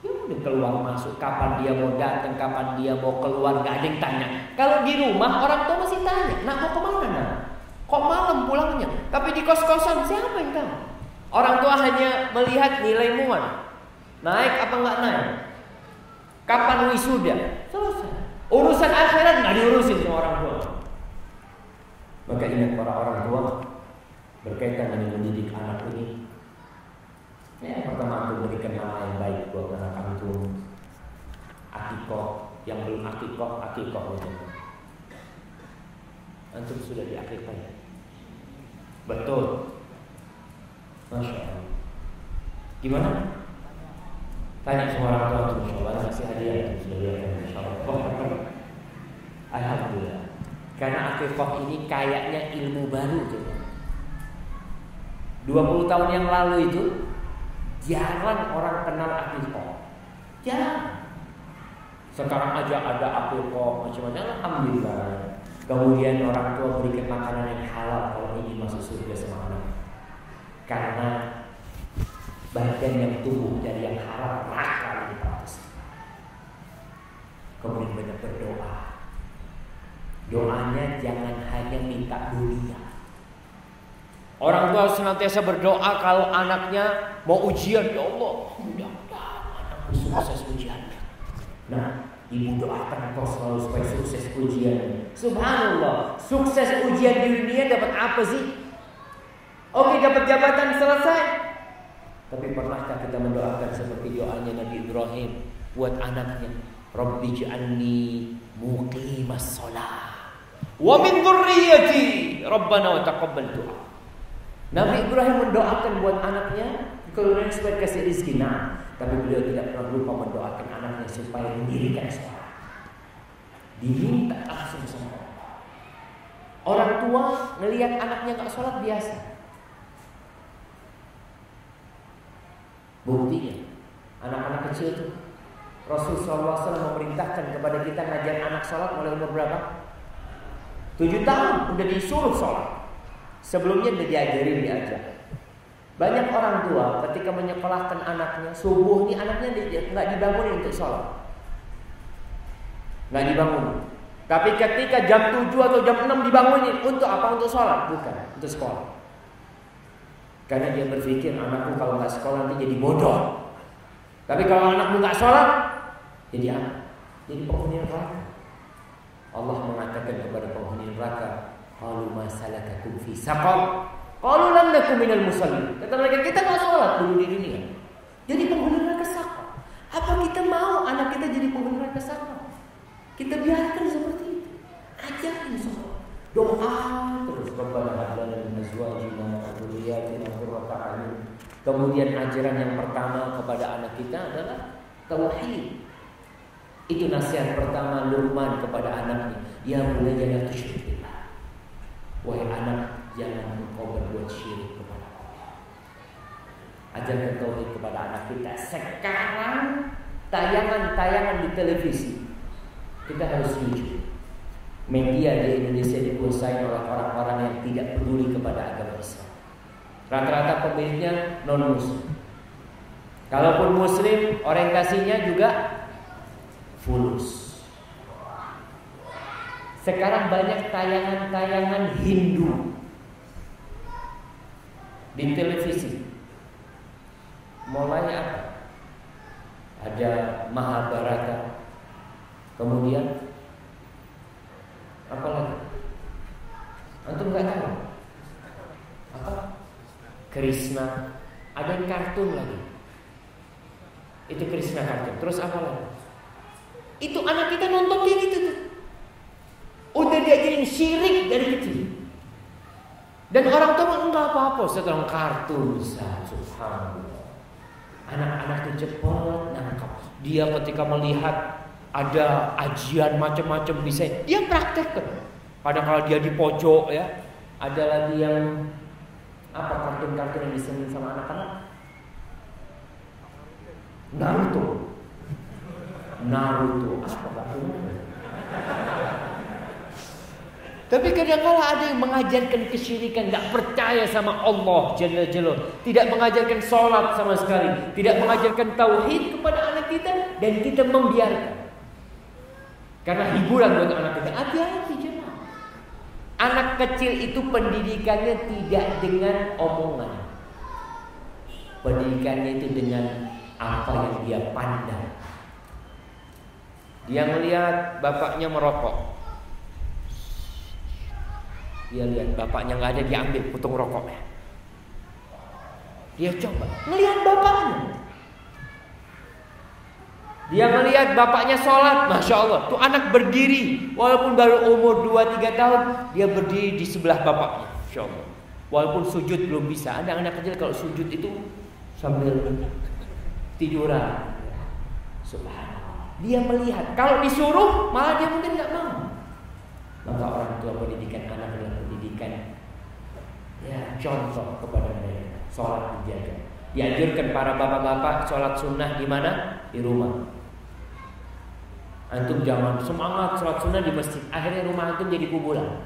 Udah keluar masuk, kapan dia mau datang, kapan dia mau keluar, gak ada yang tanya. Kalau di rumah orang tua masih tanya, nak mau kemana nak? Kok malam pulangnya? Tapi di kos-kosan siapa yang tahu? Orang tua hanya melihat nilai muan, naik apa nggak naik, kapan wisuda, selesai. Urusan akhirat nggak diurusin sama orang tua. Maka ingat para orang tua berkaitan dengan mendidik anak ini. Ya, pertama antum berikan nama yang baik buat anak antum. Akikoh, yang belum akikoh aja. Antum sudah diakikah ya? Betul. Masya Allah. Gimana? Tanya sama orang tua antum, insya Allah kasih hadiah sudah diakikah, insya Allah. Alhamdulillah. Karena akikoh ini kayaknya ilmu baru tuh. 20 tahun yang lalu itu jarang orang kenal akikoh. Jarang. Sekarang aja ada akikoh macam-macam, alhamdulillah. Kemudian orang tua berikan makanan yang halal kalau ingin masuk surga sama anak. Karena bagian yang tumbuh dari yang haram raka di atas. Kemudian banyak berdoa. Doanya jangan hanya minta dunia. Orang tua senantiasa berdoa kalau anaknya mau ujian, ya Allah, mudah-mudahan anakku sukses ujiannya. Nah, ibu doakan kau selalu supaya sukses ujian. Subhanallah, sukses ujian di dunia dapat apa sih? Oke, dapat jabatan selesai. Tapi pernahkah kita mendoakan seperti doanya Nabi Ibrahim buat anaknya? Rabbi ja'alni muqimas shalah wa min dzurriyyati Rabbana wa taqabbal du'a. Nabi Ibrahim mendoakan buat anaknya keluarga supaya kasih rezeki. Nah, tapi beliau tidak pernah lupa mendoakan anaknya supaya mendirikan sholat. Diminta langsung sama Allah. Orang tua ngelihat anaknya nggak sholat biasa. Buktinya, anak-anak kecil tuh Rasulullah SAW memerintahkan kepada kita ngajar anak sholat mulai umur berapa? 7 tahun udah disuruh sholat. Sebelumnya udah diajarin diajar. Banyak orang tua ketika menyekolahkan anaknya subuh ini anaknya nggak dibangunin untuk sholat, nggak dibangun. Tapi ketika jam 7 atau jam 6 dibangunin untuk apa? Untuk sholat, bukan untuk sekolah. Karena dia berpikir anakku kalau nggak sekolah nanti jadi bodoh. Tapi kalau anakmu nggak sholat, jadi apa? Jadi penghuni neraka. Allah mengatakan kepada penghuni neraka, qalu ma salakakum fi saqar? Qalu lam nakum minal musallin. Kata mereka, kita nggak sholat dulu di dunia. Jadi penghuni neraka saqar. Apa kita mau anak kita jadi penghuni neraka saqar? Kita biarkan seperti itu. Ajarin sholat, doa terus. Rabbana hab lana min azwajina wa dhurriyyatina qurrata a'yun. Kemudian ajaran yang pertama kepada anak kita adalah tauhid. Itu nasihat pertama Luqman kepada anaknya. Ya bunayya la tusyrik billah. Wahai anak, jangan engkau berbuat syirik kepada Allah. Ajarkan tauhid kepada anak kita. Sekarang tayangan-tayangan di televisi, kita harus setuju. Media di Indonesia dikuasai oleh orang-orang yang tidak peduli kepada agama Islam. Rata-rata pemiliknya non-muslim. Kalaupun muslim, orientasinya juga fulus. Sekarang banyak tayangan-tayangan Hindu di televisi. Mulai apa? Ada Mahabharata. Kemudian apa lagi? Antum nggak tahu? Apa? Krishna. Ada yang kartun lagi. Itu Krishna kartun. Terus apa lagi? Itu anak kita nonton kayak gitu tuh. Udah diajarin syirik dari kecil. Dan orang tua enggak apa-apa setelah kartun. Subhanallah. Anak-anak itu cepat nangkap. Dia ketika melihat ada ajian macam-macam bisa dia praktekkan. Padahal kalau dia di pojok ya, ada lagi yang apa kartun-kartun yang diseneng sama anak-anak? Naruto apa kartunnya? Tapi kadang-kala ada yang mengajarkan kesyirikan, tidak percaya sama Allah Jalla Jalla, tidak mengajarkan sholat sama sekali, tidak mengajarkan tauhid kepada anak kita, dan kita membiarkan. Karena hiburan buat anak kita. Hati-hati jemaah. Anak kecil itu pendidikannya tidak dengan omongan. Pendidikannya itu dengan apa yang dia pandang. Dia melihat bapaknya merokok. Dia lihat bapaknya nggak ada, dia ambil putung rokoknya. Dia coba melihat bapaknya. Dia melihat bapaknya sholat, Masya Allah. Tuh anak berdiri, walaupun baru umur 2-3 tahun, dia berdiri di sebelah bapaknya, Masya Allah. Walaupun sujud belum bisa. Ada anak kecil kalau sujud itu sambil tiduran. Subhanallah. Dia melihat, kalau disuruh malah dia mungkin nggak mau. Maka orang tua pendidikan anak adalah pendidikan ya contoh kepada mereka. Sholat dijaga. Dianjurkan para bapak-bapak sholat sunnah di mana? Di rumah. Antum jangan semangat sholat sunnah di masjid, akhirnya rumah antum jadi kuburan.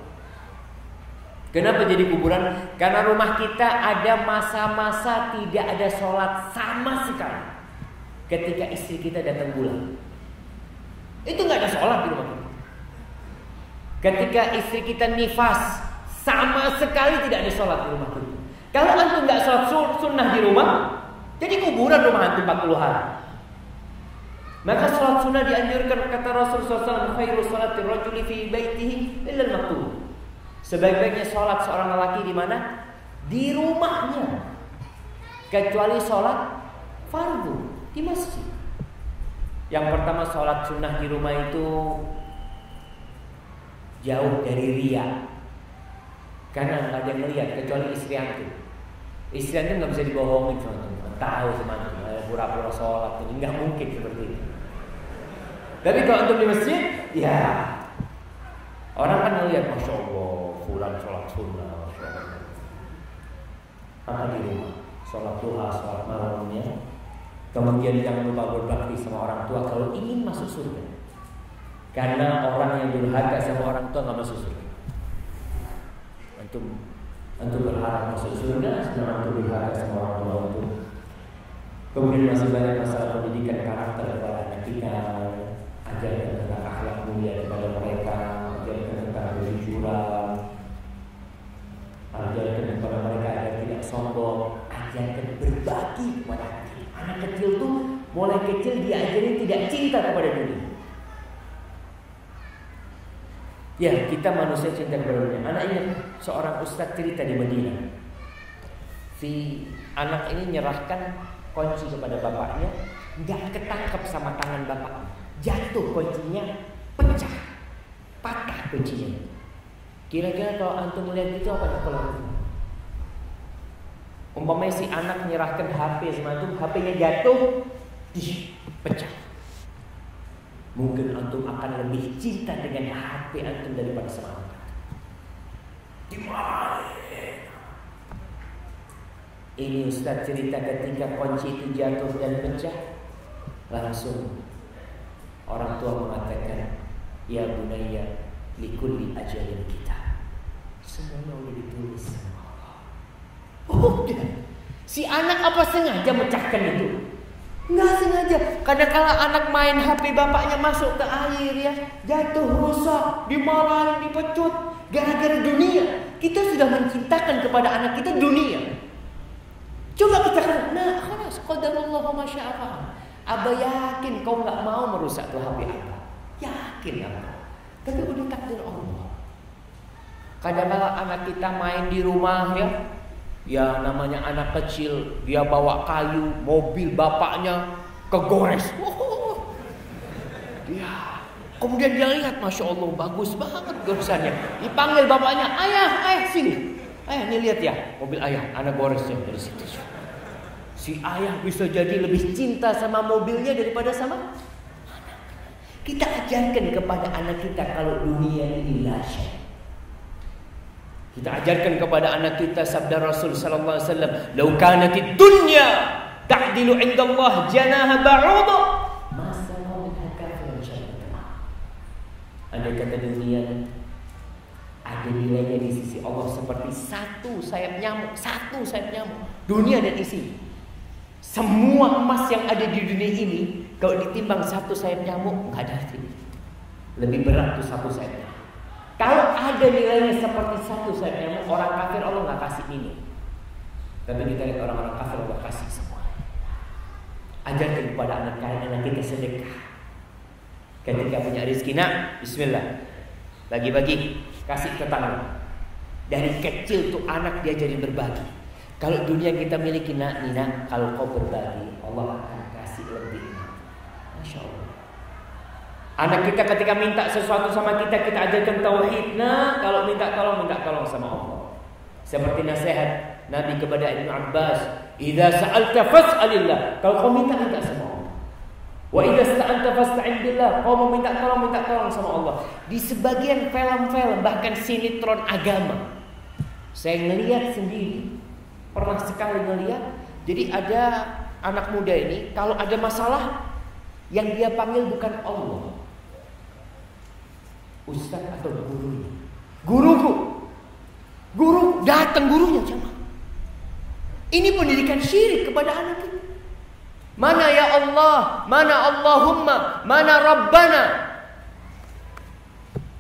Kenapa jadi kuburan? Karena rumah kita ada masa-masa tidak ada sholat sama sekali. Ketika istri kita datang pulang, itu nggak ada sholat di rumah kita. Ketika istri kita nifas, sama sekali tidak ada sholat di rumah kita. Kalau antum nggak sholat sunnah di rumah, jadi kuburan rumah antum 40 hari. Maka sholat sunnah dianjurkan, kata Rasulullah SAW, khairu sholatir rajuli fi baitihi illa al-maktub. Sebaik-baiknya sholat seorang lelaki di mana? Di rumahnya. Kecuali sholat fardu di masjid. Yang pertama, sholat sunnah di rumah itu jauh dari riya. Karena nggak ada yang melihat kecuali istri antum. Istri antum nggak bisa dibohongin sama antum. Tahu sama antum, pura-pura sholat ini nggak mungkin seperti itu. Tapi kalau antum di masjid, ya orang kan melihat, Masya Allah, fulan sholat sunnah, Masya Allah. Apa di rumah? Sholat duha, sholat malamnya. Kemudian jangan lupa berbakti sama orang tua kalau ingin masuk surga. Karena orang yang durhaka sama orang tua nggak masuk surga. Antum berharap masuk surga, sedangkan antum durhaka sama orang tua antum. Kemudian masih banyak masalah pendidikan karakter kepada anak kita. Ajarkan tentang akhlak mulia kepada mereka, ajarkan tentang kejujuran, ajarkan kepada mereka agar tidak sombong, ajarkan berbagi kepada anak kecil. Anak kecil tuh mulai kecil diajarin tidak cinta kepada dunia. Ya, kita manusia cinta kepada dunia. Anak ingat seorang ustadz cerita di Madinah. Si anak ini nyerahkan kunci kepada bapaknya, nggak ketangkep sama tangan bapaknya. Jatuh kuncinya, pecah, patah. kuncinya. Kira-kira kalau antum melihat itu apa yang kalau umpamanya si anak menyerahkan HP sama antum, HP-nya jatuh, pecah. Mungkin antum akan lebih cinta dengan HP antum daripada sama anak. Dimarahin. Ini Ustaz cerita ketika kunci itu jatuh dan pecah, langsung orang tua mengatakan, ya bunayya, likulli ajalin kita. Semuanya udah ditulis sama Allah. Udah. Si anak apa sengaja mecahkan itu? Nggak sengaja. Kadang-kala anak main HP bapaknya masuk ke air ya, jatuh rusak, dimarahin, dipecut, gara-gara dunia. Kita sudah mencintakan kepada anak kita dunia. Coba kita kan, nah, khalas, qadarullah wa masya'a fa'al. Abah yakin kau nggak mau merusak tuh HP Abah. Yakin Abah. Tapi udah takdir Allah. Kadang-kala anak kita main di rumah ya namanya anak kecil, dia bawa kayu, mobil bapaknya kegores. Kemudian dia lihat, masya Allah, bagus banget goresannya. Dipanggil bapaknya, ayah sini. Ayah, ini lihat ya, mobil ayah, anak goresnya dari situ. Si ayah bisa jadi lebih cinta sama mobilnya daripada sama anak. Kita ajarkan kepada anak kita kalau dunia ini lahsyat. Kita ajarkan kepada anak kita sabda Rasul sallallahu alaihi wasallam, "Lau kanatid dunya ta'dilu 'inda Allah janaha ba'udah, ma sana'a minha kafirun syai'an." Andai kata dunia ada nilainya di sisi Allah seperti satu sayap nyamuk. Dunia dan isi. Semua emas yang ada di dunia ini kalau ditimbang satu sayap nyamuk enggak ada artinya. Lebih berat tuh satu sayap nyamuk. Kalau ada nilainya seperti satu sayap nyamuk, orang kafir Allah nggak kasih minum. Tapi kita lihat orang-orang kafir Allah kasih semua. Ajarkan kepada anak kita sedekah. Ketika punya rezeki, nak, bismillah, bagi-bagi, kasih tetangga. Dari kecil tuh anak diajarin berbagi. Kalau dunia kita miliki, nak, kalau kau berbagi, Allah akan kasih lebih. Masya Allah. Anak kita ketika minta sesuatu sama kita ajarkan tauhid. Nah, kalau minta tolong sama Allah. Seperti nasihat Nabi kepada Ibnu Abbas, "Idza sa'alta fas'alillah." Kalau kau minta sama Allah. Wa idza sta'anta fasta'in billah. Kau mau minta tolong sama Allah. Di sebagian film-film bahkan sinetron agama, saya ngelihat sendiri, pernah sekali ngelihat. Jadi ada anak muda ini kalau ada masalah yang dia panggil bukan Allah, ustaz atau gurunya. Guru datang gurunya jemaah. Ini pendidikan syirik kepada anak kita. Mana ya Allah, mana Allahumma, mana Rabbana.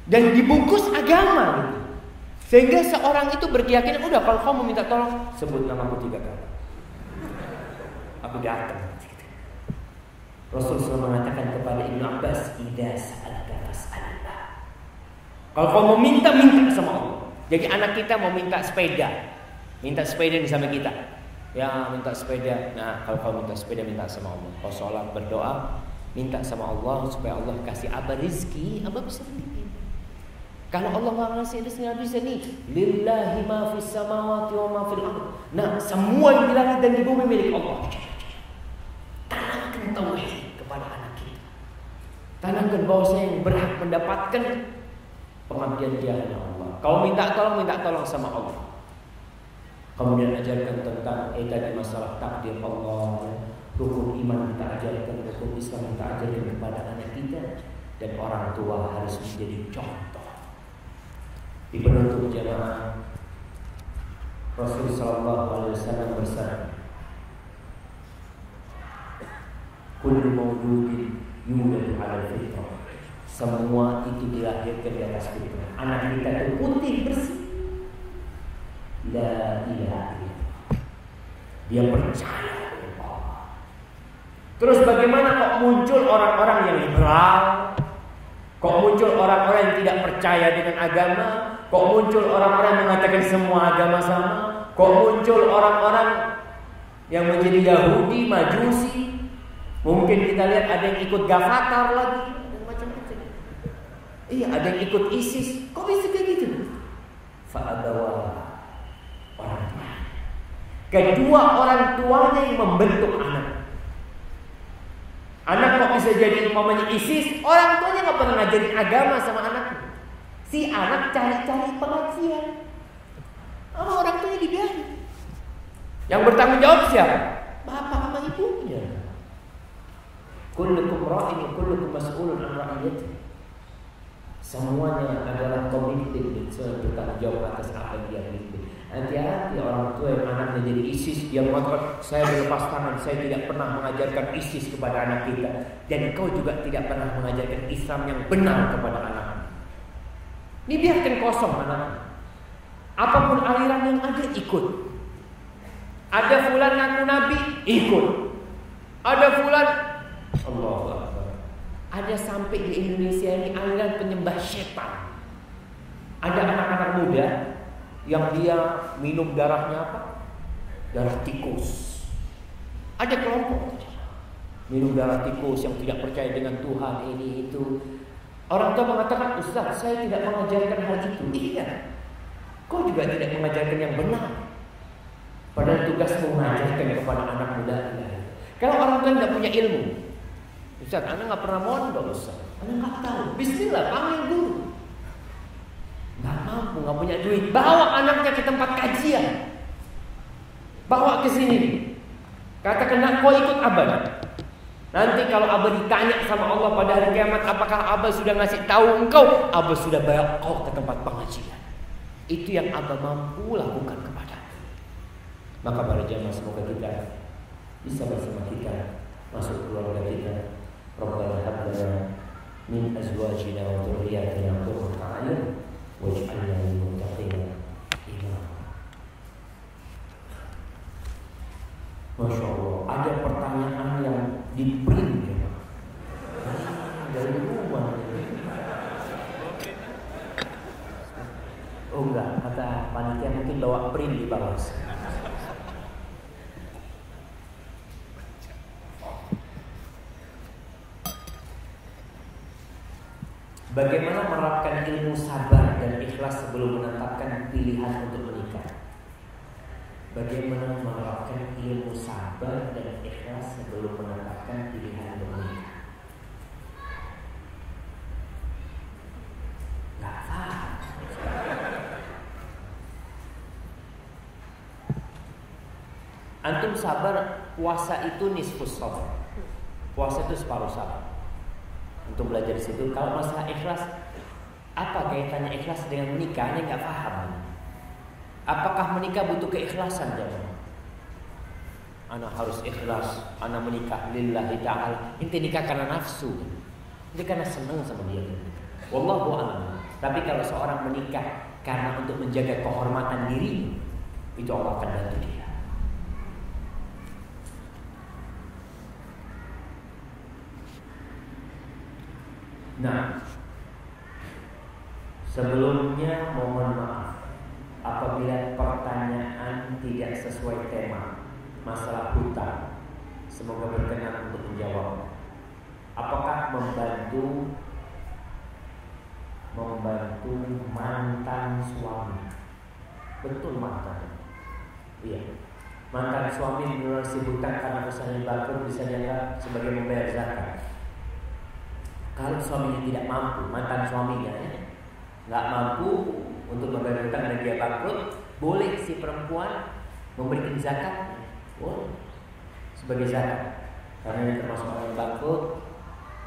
Dan dibungkus agama gitu. Sehingga seorang itu berkeyakinan, udah kalau kamu minta tolong, sebut namaku 3 kali, aku datang. Rasulullah mengatakan kepada Ibnu Abbas, "Idza sa'alta fas'alillah." Kalau kau mau minta sama Allah. Jadi anak kita mau minta sepeda nih sama kita. Ya, minta sepeda. Nah, kalau kau minta sepeda, minta sama Allah. Kau sholat berdoa, minta sama Allah supaya Allah kasih abah rezeki, abah bisa beli. Kalau Allah nggak ngasih rezeki, nggak bisa nih. Lillahi ma fis samawati wa ma fil ardh. Nah, semua yang di langit dan di bumi milik Allah. Tanamkan tauhid kepada anak kita. Tanamkan bahwa saya yang berhak mendapatkan pengabdian dia hanya Allah. Kau minta tolong sama Allah. Kemudian ajarkan tentang tadi masalah takdir Allah, rukun iman kita ajarkan, rukun Islam kita ajarkan kepada anak kita, dan orang tua harus menjadi contoh. Di penutup jamaah, Rasulullah SAW bersabda, "Kullu mawludin yuladu 'ala fitrah." Semua itu dilahirkan di atas fitrah. Anak kita itu putih bersih, la ilaha illallah, dia percaya kepada Allah. Terus bagaimana kok muncul orang-orang yang liberal? Kok muncul orang-orang yang tidak percaya dengan agama? Kok muncul orang-orang yang mengatakan semua agama sama? Kok muncul orang-orang yang menjadi Yahudi, Majusi? Mungkin kita lihat ada yang ikut Gavatar lagi dan macam-macam. Iya, ada yang ikut ISIS. Kok bisa kayak gitu? Fa'abawa orang tua. Kedua orang tuanya yang membentuk anak. Anak kok bisa jadi umpamanya ISIS? Orang tuanya nggak pernah ngajarin agama sama anaknya. Si anak cari-cari pengajian. Sama orang tuanya dibiarin. Yang bertanggung jawab siapa? Bapak sama ibunya. Kullukum ra'in wa kullukum mas'ulun an ra'iyatihi. Semuanya adalah komited, semua bertanggung jawab atas apa yang dia miliki. Hati-hati orang tua yang anaknya jadi ISIS, dia mengatakan saya berlepas tangan, saya tidak pernah mengajarkan ISIS kepada anak kita, dan kau juga tidak pernah mengajarkan Islam yang benar kepada anak. Ini biarkan kosong anak. Apapun aliran yang ada ikut. Ada fulan ngaku nabi, ikut. Ada fulan, Allahu Akbar. Ada sampai di Indonesia ini aliran penyembah setan. Ada anak-anak muda yang dia minum darahnya apa? Darah tikus. Ada kelompok minum darah tikus yang tidak percaya dengan Tuhan ini itu. Orang tua mengatakan, Ustaz, saya tidak mengajarkan hal itu. Iya, kau juga tidak mengajarkan yang benar. Padahal tugasmu mengajarkan kepada anak muda. Kalau orang tua tidak punya ilmu, Ustaz, anak nggak pernah mondok, Ustaz. Anak nggak tahu. Bismillah, panggil guru. Nggak mampu, nggak punya duit. Bawa anaknya ke tempat kajian. Bawa ke sini. Katakan, nak, kau ikut abah. Nanti kalau abah ditanya sama Allah pada hari kiamat, apakah abah sudah ngasih tahu engkau? Abah sudah bawa kau ke tempat pengajian. Itu yang abah mampu lakukan kepada. Maka para jamaah, semoga kita bisa bersama kita masuk keluarga kita. Rabbana hab lana min azwajina wa dhurriyyatina qurrata a'yun waj'alna lil muttaqina imama. Masya Allah, ada pertanyaan yang di print ya, dari rumah. Oh enggak, kata panitia mungkin bawa print di bawah. Bagaimana menerapkan ilmu sabar dan ikhlas sebelum menetapkan pilihan untuk menikah? Bagaimana menerapkan ilmu sabar dan ikhlas sebelum menetapkan pilihan untuk menikah? Gak paham. Antum sabar, puasa itu nisfus sabar. Puasa itu separuh sabar. Untuk belajar di situ. Kalau masalah ikhlas, apa kaitannya ikhlas dengan menikah? Anda nggak paham. Apakah menikah butuh keikhlasan? Jangan. Anak harus ikhlas. Anak menikah lillahi ta'ala. Inti nikah karena nafsu. Ini karena senang sama dia. Wallahu a'lam. Tapi kalau seorang menikah karena untuk menjaga kehormatan diri, itu Allah akan bantu dia. Nah, sebelumnya mohon maaf apabila pertanyaan tidak sesuai tema masalah hutang. Semoga berkenan untuk menjawab. Apakah membantu mantan suami? Betul mantan. Iya. Mantan suami melunasi hutang karena usahanya bangkrut bisa dianggap sebagai membayar zakat. Kalau suaminya tidak mampu, mantan suaminya nggak mampu untuk membayar hutang dan dia bangkrut, boleh si perempuan memberikan zakat, boleh sebagai zakat. Karena ini termasuk orang yang bangkrut,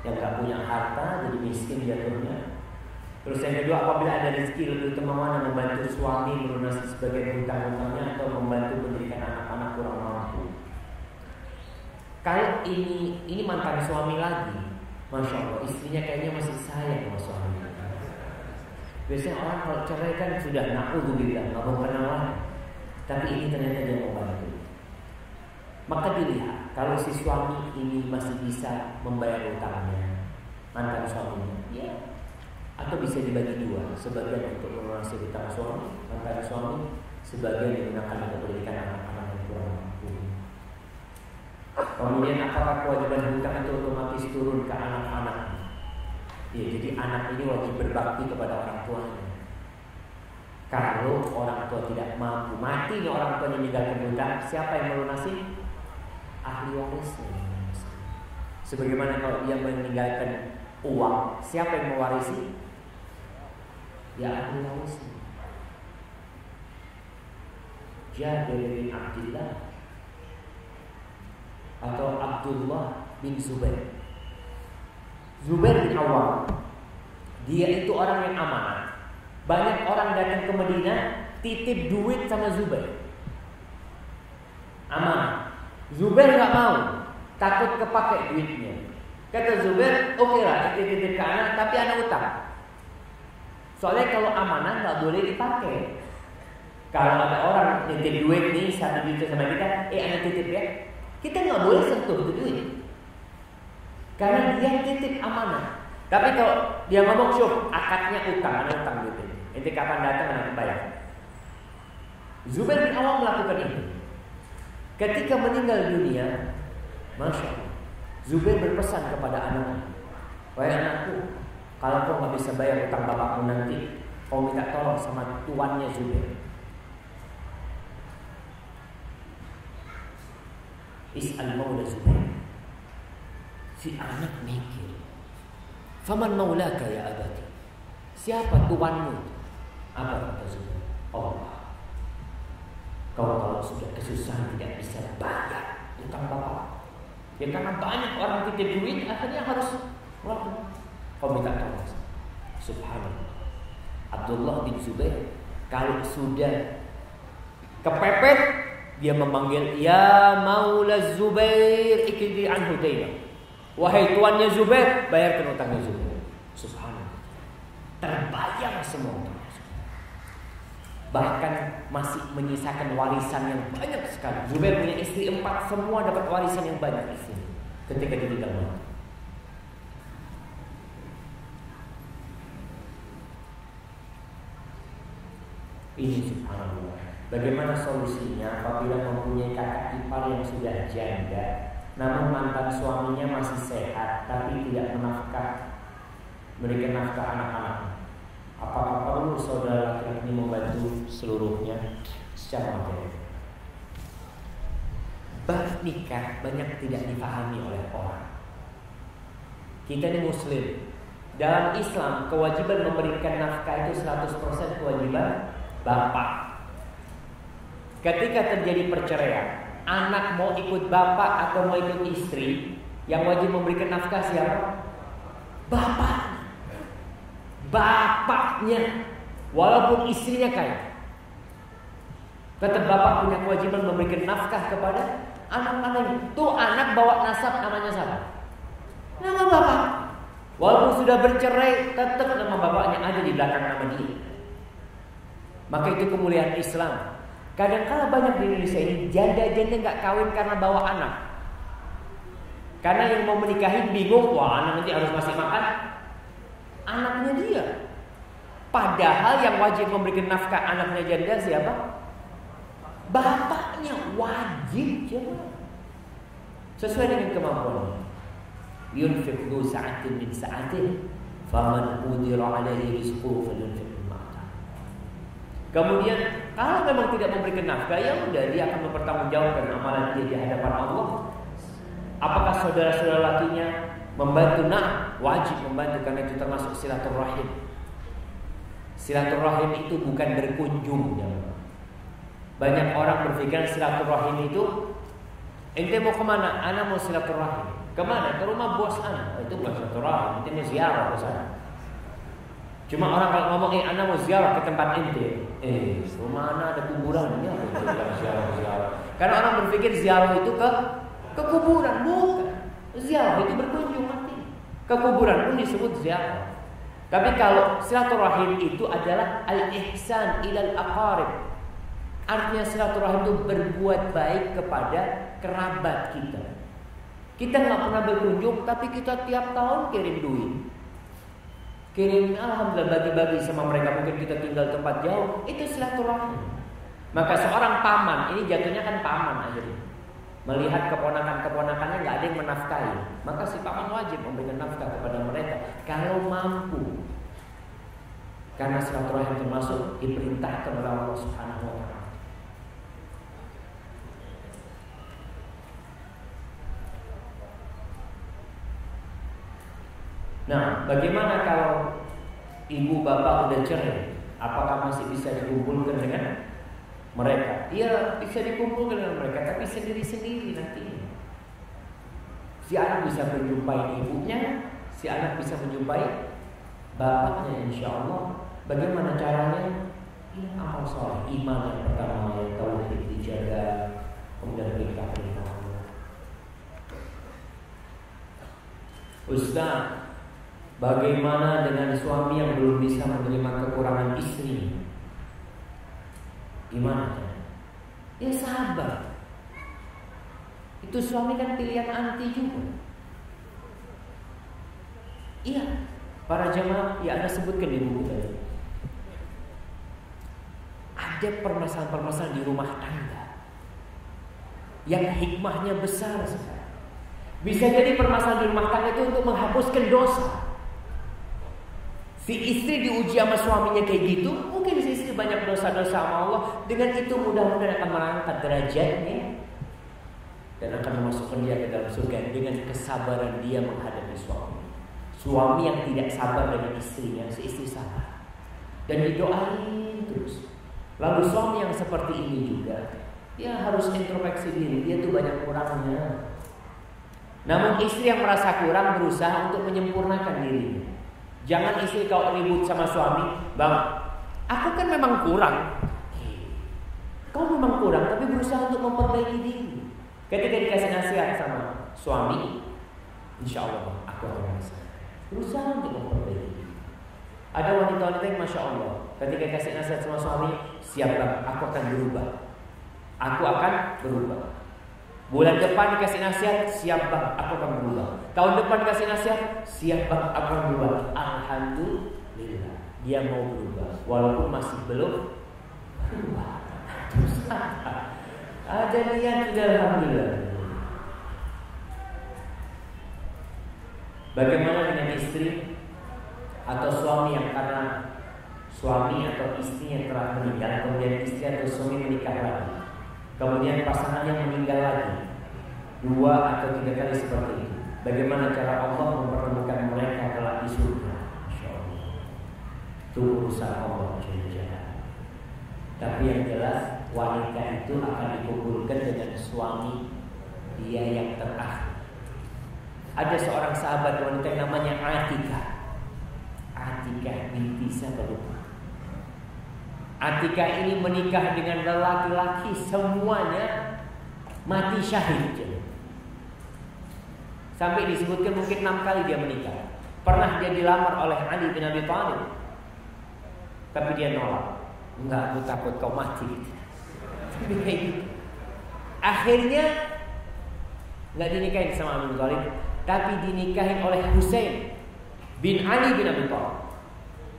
yang nggak punya harta, jadi miskin jatuhnya. Terus yang kedua, apabila ada rezeki lebih utama mana, membantu suami melunasi sebagian hutang-hutangnya atau membantu pendidikan anak-anak kurang mampu. Kalau ini mantan suami lagi, Masya Allah, istrinya kayaknya masih sayang sama suaminya. Biasanya orang kalau cerai kan sudah na'udzubillah, nggak mau kenalan. Tapi ini ternyata dia mau bantu. Maka dilihat, kalau si suami ini masih bisa membayar utangnya, mantan suaminya, ya. Atau bisa dibagi dua, sebagian untuk melunasi hutang suami, mantan suami, sebagian digunakan untuk pendidikan anak-anak yang kurang mampu. Kemudian apakah kewajiban hutang itu otomatis turun ke anak-anak? Ya, jadi anak ini wajib berbakti kepada orang tuanya. Kalau orang tua tidak mampu, mati nih orang tuanya meninggalkan hutang, siapa yang melunasi? Ahli warisnya. Sebagaimana kalau dia meninggalkan uang, siapa yang mewarisi? Ya ahli warisnya. Jabir bin Abdullah atau Abdullah bin Zubair. Zubair bin Awam, dia itu orang yang amanah. Banyak orang datang ke Madinah titip duit sama Zubair, amanah. Zubair nggak mau, takut kepake duitnya. Kata Zubair, oke lah, titip ke anak, tapi anak utang. Soalnya kalau amanah nggak boleh dipakai. Kalau ada orang titip duit nih 1 juta sama kita, anak titip ya, kita nggak boleh sentuh itu duit, karena dia titip amanah. Tapi kalau dia ngomong, syuh, akadnya utang, anak utang duit ini. Nanti kapan datang anak bayar. Zubair bin Awam melakukan itu. Ketika meninggal dunia, Masya Allah, Zubair berpesan kepada anaknya, wahai anakku, kalau kau nggak bisa bayar utang bapakmu nanti, kau minta tolong sama tuannya Zubair. Is'al maula Zubair. Si anak mikir, faman maulaka ya abati, siapa tuanmu? Apa kata Zubair? Allah. Kau kalau sudah kesusahan tidak bisa bayar utang bapak, ya karena banyak orang titip duit, akhirnya harus kau minta tolong. Subhanallah. Abdullah bin Zubair kalau sudah kepepet, dia memanggil, ya maula Zubair ikdi anhu dainah. Wahai tuannya Zubair, bayarkan utangnya Zubair. Subhanallah. Terbayang semua. Bahkan masih menyisakan warisan yang banyak sekali. Zubair punya istri 4, semua dapat warisan yang banyak di sini ketika ditinggal mati. Ini subhanallah. Bagaimana solusinya apabila mempunyai kakak ipar yang sudah janda, namun mantan suaminya masih sehat tapi tidak memberikan nafkah anak-anaknya? Apakah perlu saudara laki-laki ini membantu seluruhnya secara materi? Bab nikah banyak tidak dipahami oleh orang. Kita ini muslim. Dalam Islam kewajiban memberikan nafkah itu 100% kewajiban bapak. Ketika terjadi perceraian, anak mau ikut bapak atau mau ikut istri, yang wajib memberikan nafkah siapa? Bapak. Bapaknya, walaupun istrinya kaya, tetap bapak punya kewajiban memberikan nafkah kepada anak-anaknya. Tuh anak bawa nasab namanya siapa? Nama bapak. Walaupun sudah bercerai, tetap nama bapaknya ada di belakang nama dia. Maka itu kemuliaan Islam. Kadang-kala banyak di Indonesia ini janda-janda nggak kawin karena bawa anak. Karena yang mau menikahi bingung, wah anak nanti harus masih makan anaknya dia. Padahal yang wajib memberikan nafkah anaknya janda siapa? Bapaknya wajib coba. Sesuai dengan kemampuannya. Yunfiq du sa'atin min sa'atin, faman qudira 'alaihi rizquhu falyunfiq mimma ataahu. Kemudian kalau memang tidak memberikan nafkah, ya udah dia akan mempertanggungjawabkan amalan dia di hadapan Allah. Apakah saudara-saudara lakinya membantu? Nah, wajib membantu karena itu termasuk silaturahim. Silaturahim itu bukan berkunjung. Banyak orang berpikir silaturahim itu, ente mau kemana? Ana mau silaturahim. Kemana? Ke rumah bos ana. Itu bukan silaturahim, ente mau ziarah ke sana. Cuma orang kalau ngomong, ana mau ziarah ke tempat ente. Rumah ana ada kuburan. Ini apa itu ziarah? Karena orang berpikir ziarah itu ke kuburan. Bukan. Ziarah itu berkunjung mati. Ke kuburan pun disebut ziarah. Tapi kalau silaturahim itu adalah al-ihsan ilal aqarib. Artinya silaturahim itu berbuat baik kepada kerabat kita. Kita nggak pernah berkunjung, tapi kita tiap tahun kirim duit. Kirim, alhamdulillah, bagi-bagi sama mereka. Mungkin kita tinggal tempat jauh. Itu silaturahim. Maka seorang paman, ini jatuhnya kan paman aja. melihat keponakan-keponakannya nggak ada yang menafkahi, maka si paman wajib memberikan nafkah kepada mereka kalau mampu. Karena silaturahim termasuk diperintahkan oleh Allah Subhanahu wa taala. Nah, bagaimana kalau ibu bapak udah cerai? Apakah masih bisa dikumpulkan dengan mereka? Iya, bisa dikumpulkan dengan mereka, tapi sendiri-sendiri nanti. Si anak bisa menjumpai ibunya, si anak bisa menjumpai bapaknya, insya Allah. Bagaimana caranya? Ya, amal soleh, iman yang pertama, yang tauhid dijaga, kemudian perintah-perintah Allah. Ustaz, bagaimana dengan suami yang belum bisa menerima kekurangan istri? Gimana? Ya sabar. Itu suami kan pilihan anti juga. Iya, para jemaah, ya Anda sebutkan di buku tadi. Ada permasalahan-permasalahan di rumah tangga yang hikmahnya besar sekali. Bisa jadi permasalahan di rumah tangga itu untuk menghapuskan dosa. Si istri diuji sama suaminya kayak gitu, mungkin si istri banyak dosa-dosa sama Allah. Dengan itu mudah-mudahan akan mengangkat derajatnya dan akan memasukkan dia ke dalam surga dengan kesabaran dia menghadapi suami. Suami yang tidak sabar dengan istrinya, si istri sabar dan didoain terus. Lalu suami yang seperti ini juga, dia harus introspeksi diri, dia tuh banyak kurangnya. Namun istri yang merasa kurang berusaha untuk menyempurnakan dirinya. Jangan istri kalau ribut sama suami, bang, aku kan memang kurang. Kau memang kurang, tapi berusaha untuk memperbaiki diri. Ketika dikasih nasihat sama suami, insya Allah aku akan berusaha untuk memperbaiki. Ada wanita-wanita yang masya Allah, ketika kasih nasihat sama suami, siap bang, aku akan berubah. Aku akan berubah. Bulan depan dikasih nasihat, siap bang, aku akan berubah. Tahun depan dikasih nasihat, siap bang, aku akan berubah. Alhamdulillah, dia mau berubah, walaupun masih belum berubah. Ada niat, alhamdulillah. Bagaimana dengan istri atau suami yang karena suami atau istrinya telah meninggal, kemudian istri atau suami menikah lagi, kemudian pasangannya meninggal lagi 2 atau 3 kali seperti itu? Bagaimana cara Allah mempertemukan mereka kelak di surga? Insya Allah itu urusan Allah saja. Tapi yang jelas wanita itu akan dikumpulkan dengan suami dia yang terakhir. Ada seorang sahabat wanita yang namanya Atikah. Atikah binti siapa lupa. Atikah ini menikah dengan lelaki-laki semuanya mati syahid. Sampai disebutkan mungkin 6 kali dia menikah. Pernah dia dilamar oleh Ali bin Abi Thalib, tapi dia nolak. Enggak, aku takut kau mati. Tapi kayak gitu. Akhirnya enggak dinikahin sama Ali bin Abi Thalib, tapi dinikahin oleh Husain bin Ali bin Abi Thalib.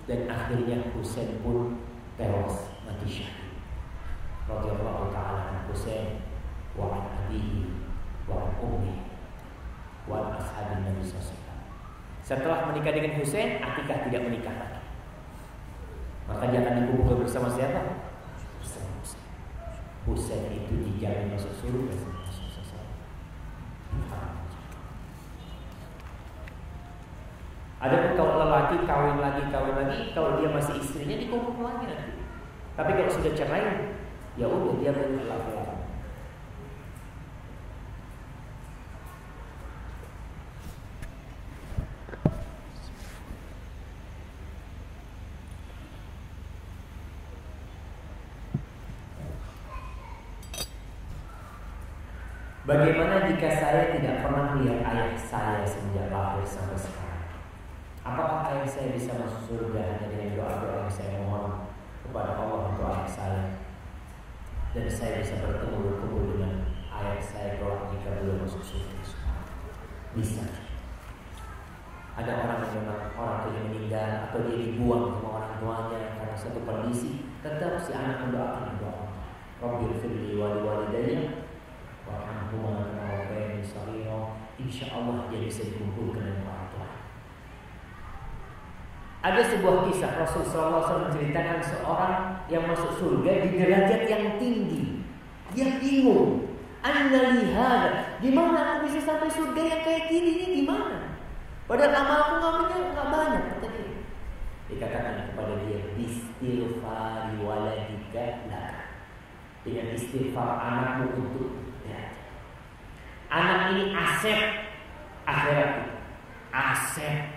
Dan akhirnya Husain pun tewas mati syahid. Radhiyallahu ta'ala an Husain wa an abihi wa an ummi wa an ashabin Nabi sallallahu alaihi wasallam. Setelah menikah dengan Husain, Atikah tidak menikah lagi. Maka dia akan dikumpulkan bersama siapa? Bersama Husain. Husain itu dijamin masuk surga. Ada pun kalau lelaki kawin lagi, kalau dia masih istrinya dikumpul lagi nanti. Tapi kalau sudah cerai, ya udah dia berlaki-laki. Bagaimana jika saya tidak pernah melihat ayah saya sejak lahir sampai sekarang? Apakah ayah saya bisa masuk surga hanya dengan doa-doa yang saya mohon kepada Allah untuk ayah saya? Dan saya bisa bertemu dengan ayah saya kelak jika belum masuk surga? Bisa. Ada orang yang memang orang tuanya meninggal atau dia dibuang sama orang tuanya karena satu kondisi, tetap si anak mendoakan doa. Rabbil firli wali walidayya warhamhuma anhuma wa rabbayani shaghira, insyaallah dia bisa dikumpulkan dengan orang tua. Ada sebuah kisah Rasulullah SAW menceritakan seorang yang masuk surga di derajat yang tinggi. Dia bingung, anna lihada, gimana aku bisa sampai surga yang kayak gini ini gimana? Padahal amalku nggak banyak, kata dia. Dikatakan kepada dia, istighfari waladika laka, dengan istighfar anakmu untuk ya. Anak ini aset akhirat, aset.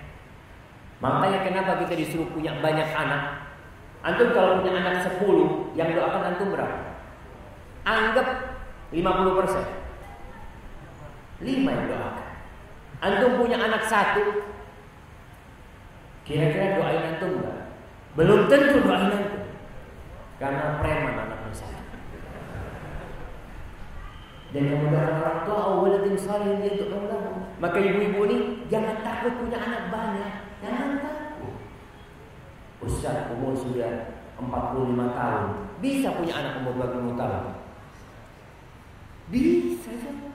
Makanya kenapa kita disuruh punya banyak anak? Antum kalau punya anak 10, yang doakan antum berapa? Anggap 50%. 5 yang doakan. Antum punya anak 1, kira-kira doain antum enggak? Belum tentu doain antum. Karena preman anaknya 1. Dan kemudian orang tua awalatin salih dia untuk Allah. Maka ibu-ibu ini jangan takut punya anak banyak. Jangan takut. Ustaz umur sudah 45 tahun, bisa punya anak umur 20 tahun? Bisa saja.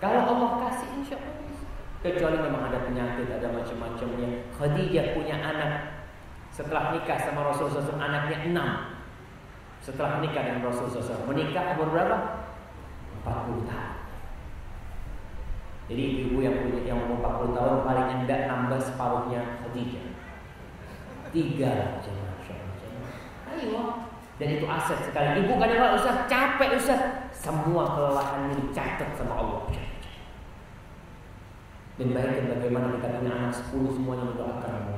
Kalau Allah kasih, insya Allah bisa. Kecuali memang ada penyakit, ada macam-macamnya. Khadijah punya anak setelah nikah sama Rasulullah SAW, anaknya 6. Setelah menikah dengan Rasulullah SAW, menikah umur berapa? 40 tahun. Jadi ibu yang punya yang umur 40 tahun paling enggak nambah separuhnya Khadijah. 3 ayo. Dan itu aset sekali. Ibu kadang-kadang Ustaz capek Ustaz. Semua kelelahan ini dicatat sama Allah. Dan bayangkan bagaimana kita punya anak 10 semuanya mendoakan.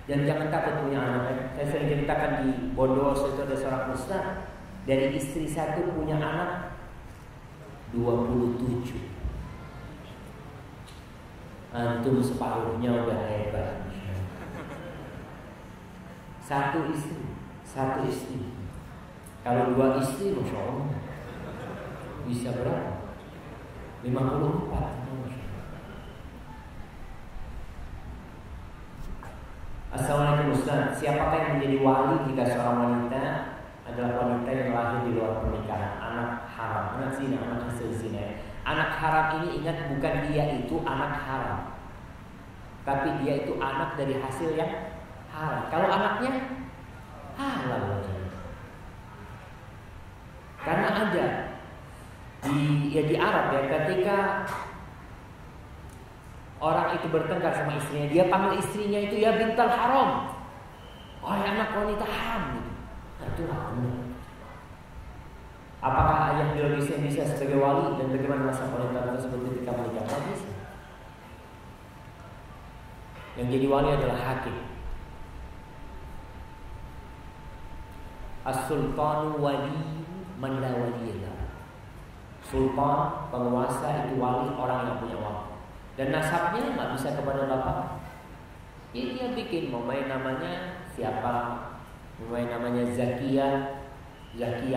Dan jangan takut punya anak. Saya sering ceritakan di Bondowoso itu ada seorang ustaz, dari istri 1 punya anak 27. Antum separuhnya udah hebat. 1 istri. Kalau 2 istri, masya Allah, bisa berapa? 54. Assalamualaikum Ustaz. Siapakah yang menjadi wali jika seorang wanita adalah wanita yang lahir di luar pernikahan, anak haram, anak zina, anak hasil zina? Anak haram ini ingat, bukan dia itu anak haram, tapi dia itu anak dari hasil yang haram. Kalau anaknya halal, karena ada di Arab ya, ketika orang itu bertengkar sama istrinya, dia panggil istrinya itu ya bintal haram, wahai anak wanita haram gitu. Nah, itu benar. Apakah ayah biologisnya bisa sebagai wali, dan bagaimana masa wanita tersebut ketika menikah? Tidak bisa. Yang jadi wali adalah hakim. As-sultanu wali man la waliyallah. Sultan, penguasa itu wali, orang yang punya wali. Dan nasabnya nggak bisa kepada bapak. Ya, dia bikin mau main namanya siapa, mau main namanya Zakia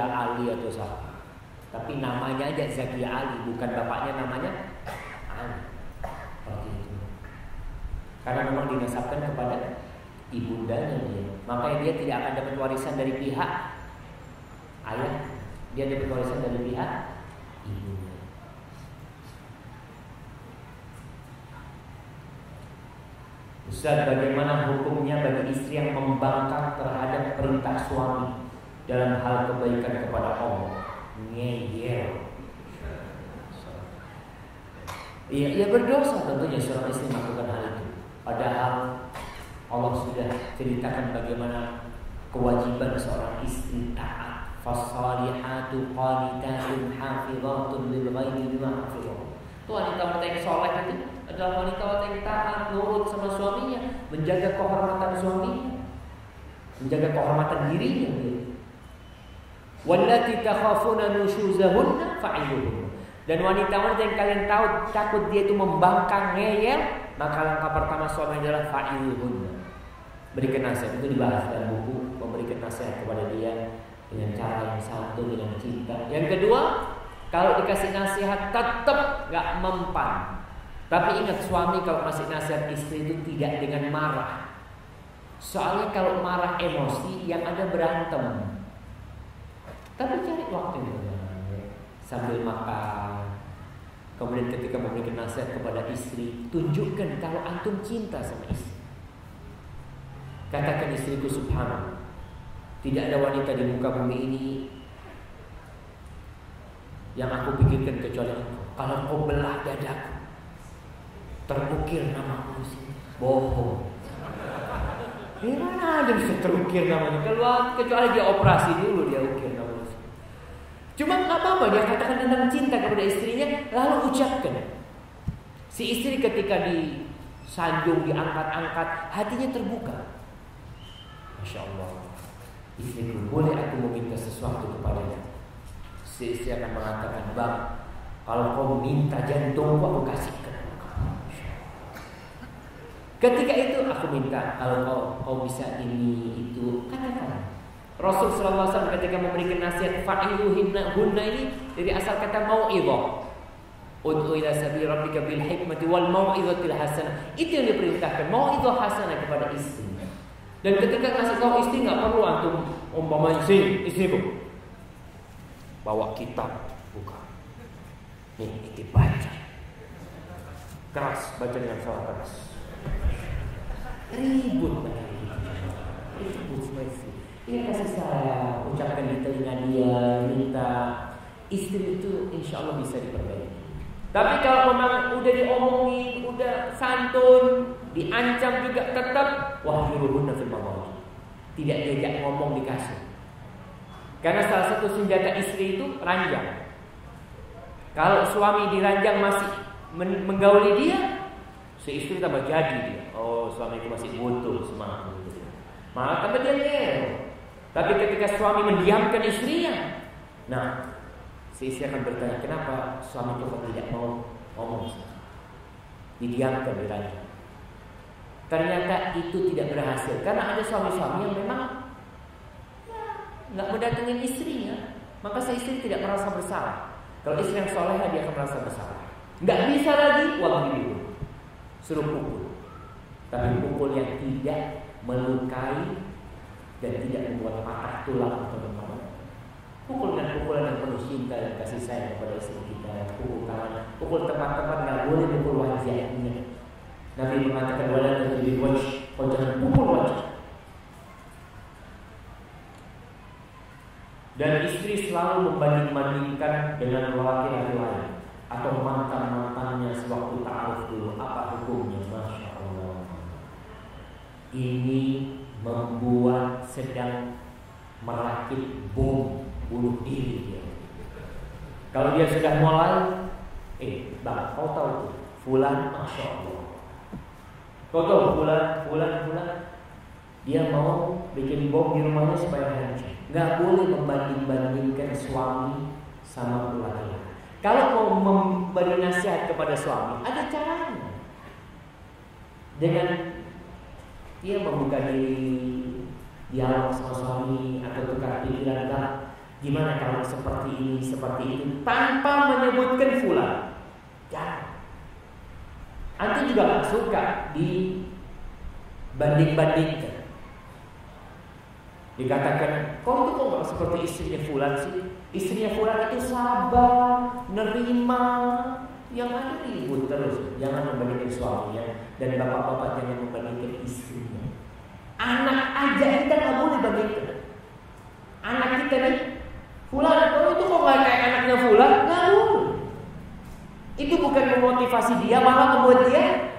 Ali atau siapa. Tapi namanya aja Zakia Ali, bukan bapaknya namanya Ali. Seperti itu. Karena memang dinasabkan kepada ibundanya dia. Makanya dia tidak akan dapat warisan dari pihak ayah. Dia dapat warisan dari pihak ibunya. Ustaz, bagaimana hukumnya bagi istri yang membangkang terhadap perintah suami dalam hal kebaikan kepada Allah? Ngeyel. Ia berdosa tentunya seorang istri melakukan hal itu. Padahal Allah sudah ceritakan bagaimana kewajiban seorang istri taat. Fasalihatu qanitatun hafizatun lil ghaibi bima hafizallah. Itu wanita-wanita yang soleh itu adalah wanita-wanita yang taat, nurut sama suaminya, menjaga kehormatan suaminya, menjaga kehormatan dirinya. Wallati takhafuna nushuzahunna fa'iduhunna. Dan wanita-wanita yang kalian tahu takut dia itu membangkang, ngeyel, maka langkah pertama suami adalah fa'iduhunna. Berikan nasihat. Itu dibahas dalam buku Memberikan Nasihat kepada dia dengan cara yang santun, dengan cinta. Yang kedua, kalau dikasih nasihat tetap gak mempan. Tapi ingat, suami kalau kasih nasihat istri itu tidak dengan marah. Soalnya kalau marah emosi yang ada berantem. Tapi cari waktu sambil makan. Kemudian ketika memberikan nasihat kepada istri, tunjukkan kalau antum cinta sama istri. Katakan, istriku, subhanallah, tidak ada wanita di muka bumi ini yang aku pikirkan kecuali engkau. Kalau kau belah dadaku, terukir namamu sini. Bohong. Gimana ada bisa terukir namanya? Kalau kecuali dia operasi dulu dia ukir namanya. Cuma nggak apa-apa dia katakan tentang cinta kepada istrinya, lalu ucapkan. Si istri ketika disanjung, diangkat-angkat, hatinya terbuka. Masya Allah, istriku, boleh aku meminta sesuatu kepadanya? Si istri akan mengatakan, bang, kalau kau minta jantungku aku kasihkan. Ketika itu aku minta, kalau kau bisa ini itu, katakan. Rasul sallallahu alaihi wasallam ketika memberikan nasihat fa'iluhunna ini dari asal kata mau'izah. Ud'u ila sabili rabbika bil hikmati wal mau'izatil hasanah. Itu yang diperintahkan, mau'izah hasanah kepada istri. Dan ketika ngasih tahu istri enggak perlu antum umpamanya istriku bawa kitab, buka. Nih, itu baca. Keras, baca dengan suara keras. Ribut ini kasih sayang, ucapkan di telinga dia, minta. Istri itu insya Allah bisa diperbaiki. Tapi kalau memang udah diomongin, udah santun, diancam juga tetap, wahjuruhunna fil madajih. Tidak diajak ngomong di kasur. Karena salah satu senjata istri itu ranjang. Kalau suami diranjang masih menggauli dia, si istri tambah jadi dia. Oh, suamiku masih butuh semangat. Malah tambah dia ngero. Tapi ketika suami mendiamkan istrinya, nah, si istri akan bertanya, kenapa suami itu tidak mau ngomong? Didiamkan, diranjang. Ternyata itu tidak berhasil. Karena ada suami-suami yang memang nggak mendatangin istrinya, maka si istri tidak merasa bersalah. Kalau istri yang solehah dia akan merasa bersalah. Nggak bisa lagi, wajiib suruh pukul. Tapi pukul yang tidak melukai dan tidak membuat patah tulang, teman-teman. Pukul dengan pukulan yang penuh cinta dan kasih sayang kepada istri kita. Pukul tangan, pukul tepat-tepat, nggak boleh pukul wajahnya. Nabi mengatakan wala tadrib wajh, kau jangan pukul wajah. Dan istri selalu membanding-bandingkan dengan laki-laki lain atau mantan-mantannya sewaktu ta'aruf dulu. Apa hukumnya? Masya Allah. Ini membuat sedang merakit bom bunuh diri dia. Kalau dia sudah mulai, bang, kau tahu tuh, fulan, Masya Allah. Kau tahu fulan, dia mau bikin bom di rumahnya supaya hancur. Gak boleh membanding-bandingkan suami sama laki-laki. Kalau mau memberi nasihat kepada suami, ada caranya. Dengan dia membuka diri, dialog sama suami atau tukar pikiran, gimana kalau seperti ini, seperti itu, tanpa menyebutkan fulan. Jangan. Antum juga gak suka dibanding-bandingkan. Dikatakan, kau itu kok gak seperti istrinya fulan sih? Istrinya fulan itu sabar, nerima. Yang ada ribut terus. Jangan membandingkan suaminya. Dan bapak-bapak jangan membandingkan istrinya. Anak aja kita gak boleh bandingkan. Anak kita nih, fulan, kau itu kok gak kayak anaknya fulan? Gak boleh. Itu bukan memotivasi dia, malah membuat dia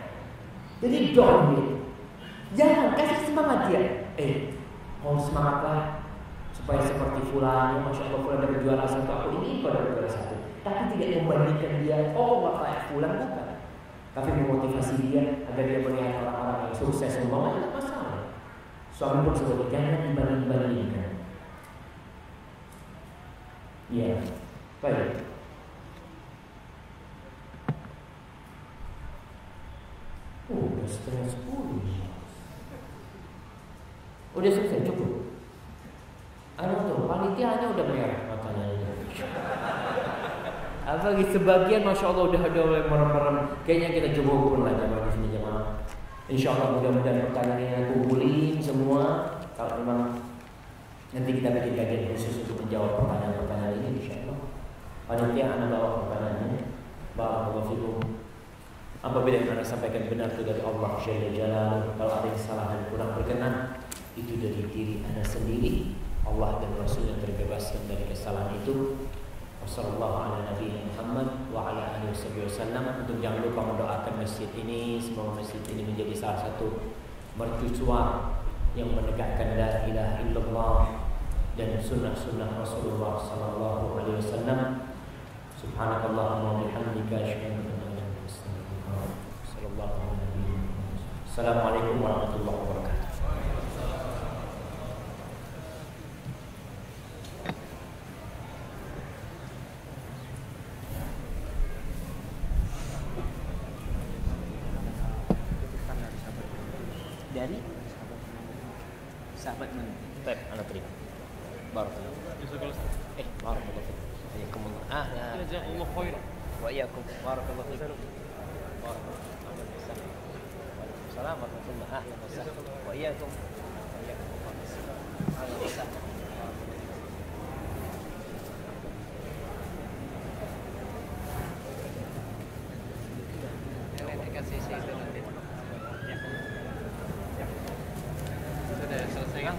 jadi down gitu. Jangan, kasih semangat dia. Mau semangatlah supaya seperti fulan, Masya Allah, fulan dapat juara satu, aku ini pada juara satu. Tapi tidak membandingkan dia, gak kayak fulan, bukan. Tapi memotivasi dia agar dia melihat orang-orang yang sukses, membawa tidak masalah. Suami pun sebagai jangan dibanding-bandingkan. Ya, baik. Udah setengah 10. Udah selesai, cukup. Aduh tuh, panitianya udah merah matanya. Apalagi sebagian Masya Allah udah merem-merem. Kayaknya kita coba ukur lah jamaah di sini jamaah. Insya Allah mudah-mudahan pertanyaan ini aku kumpulin semua. Kalau memang nanti kita bikin kajian khusus untuk menjawab pertanyaan-pertanyaan ini, Insya Allah. Panitia anda bawa makanannya. Barakallahu fikum. Apabila yang anda sampaikan benar itu dari Allah Jalla Jalaluhu, kalau ada yang salah dan kurang berkenan, itu dari diri anda sendiri. Allah dan Rasul yang terbebaskan dari kesalahan itu. Wassalamualaikum warahmatullahi wabarakatuh. Untuk jangan lupa mendoakan masjid ini, semoga masjid ini menjadi salah satu mercusuar yang menegakkan la ilaha illallah dan sunnah-sunnah Rasulullah sallallahu alaihi wasallam. Subhanakallahumma wa bihamdika asyhadu an la ilaha illa anta astaghfiruka wa atubu ilaik. Assalamualaikum warahmatullahi wabarakatuh. Dari sahabat mana? Tab, anak terima. Barakallahu. Barakallahu fiik. Ayakum Allah. Jazakumullah khair. Wa iyyakum. Barakallahu fiik. Waalaikumsalam warahmatullahi wabarakatuh. Wa iyyakum. Wa iyyakum. Kasih saya sudah selesai kan?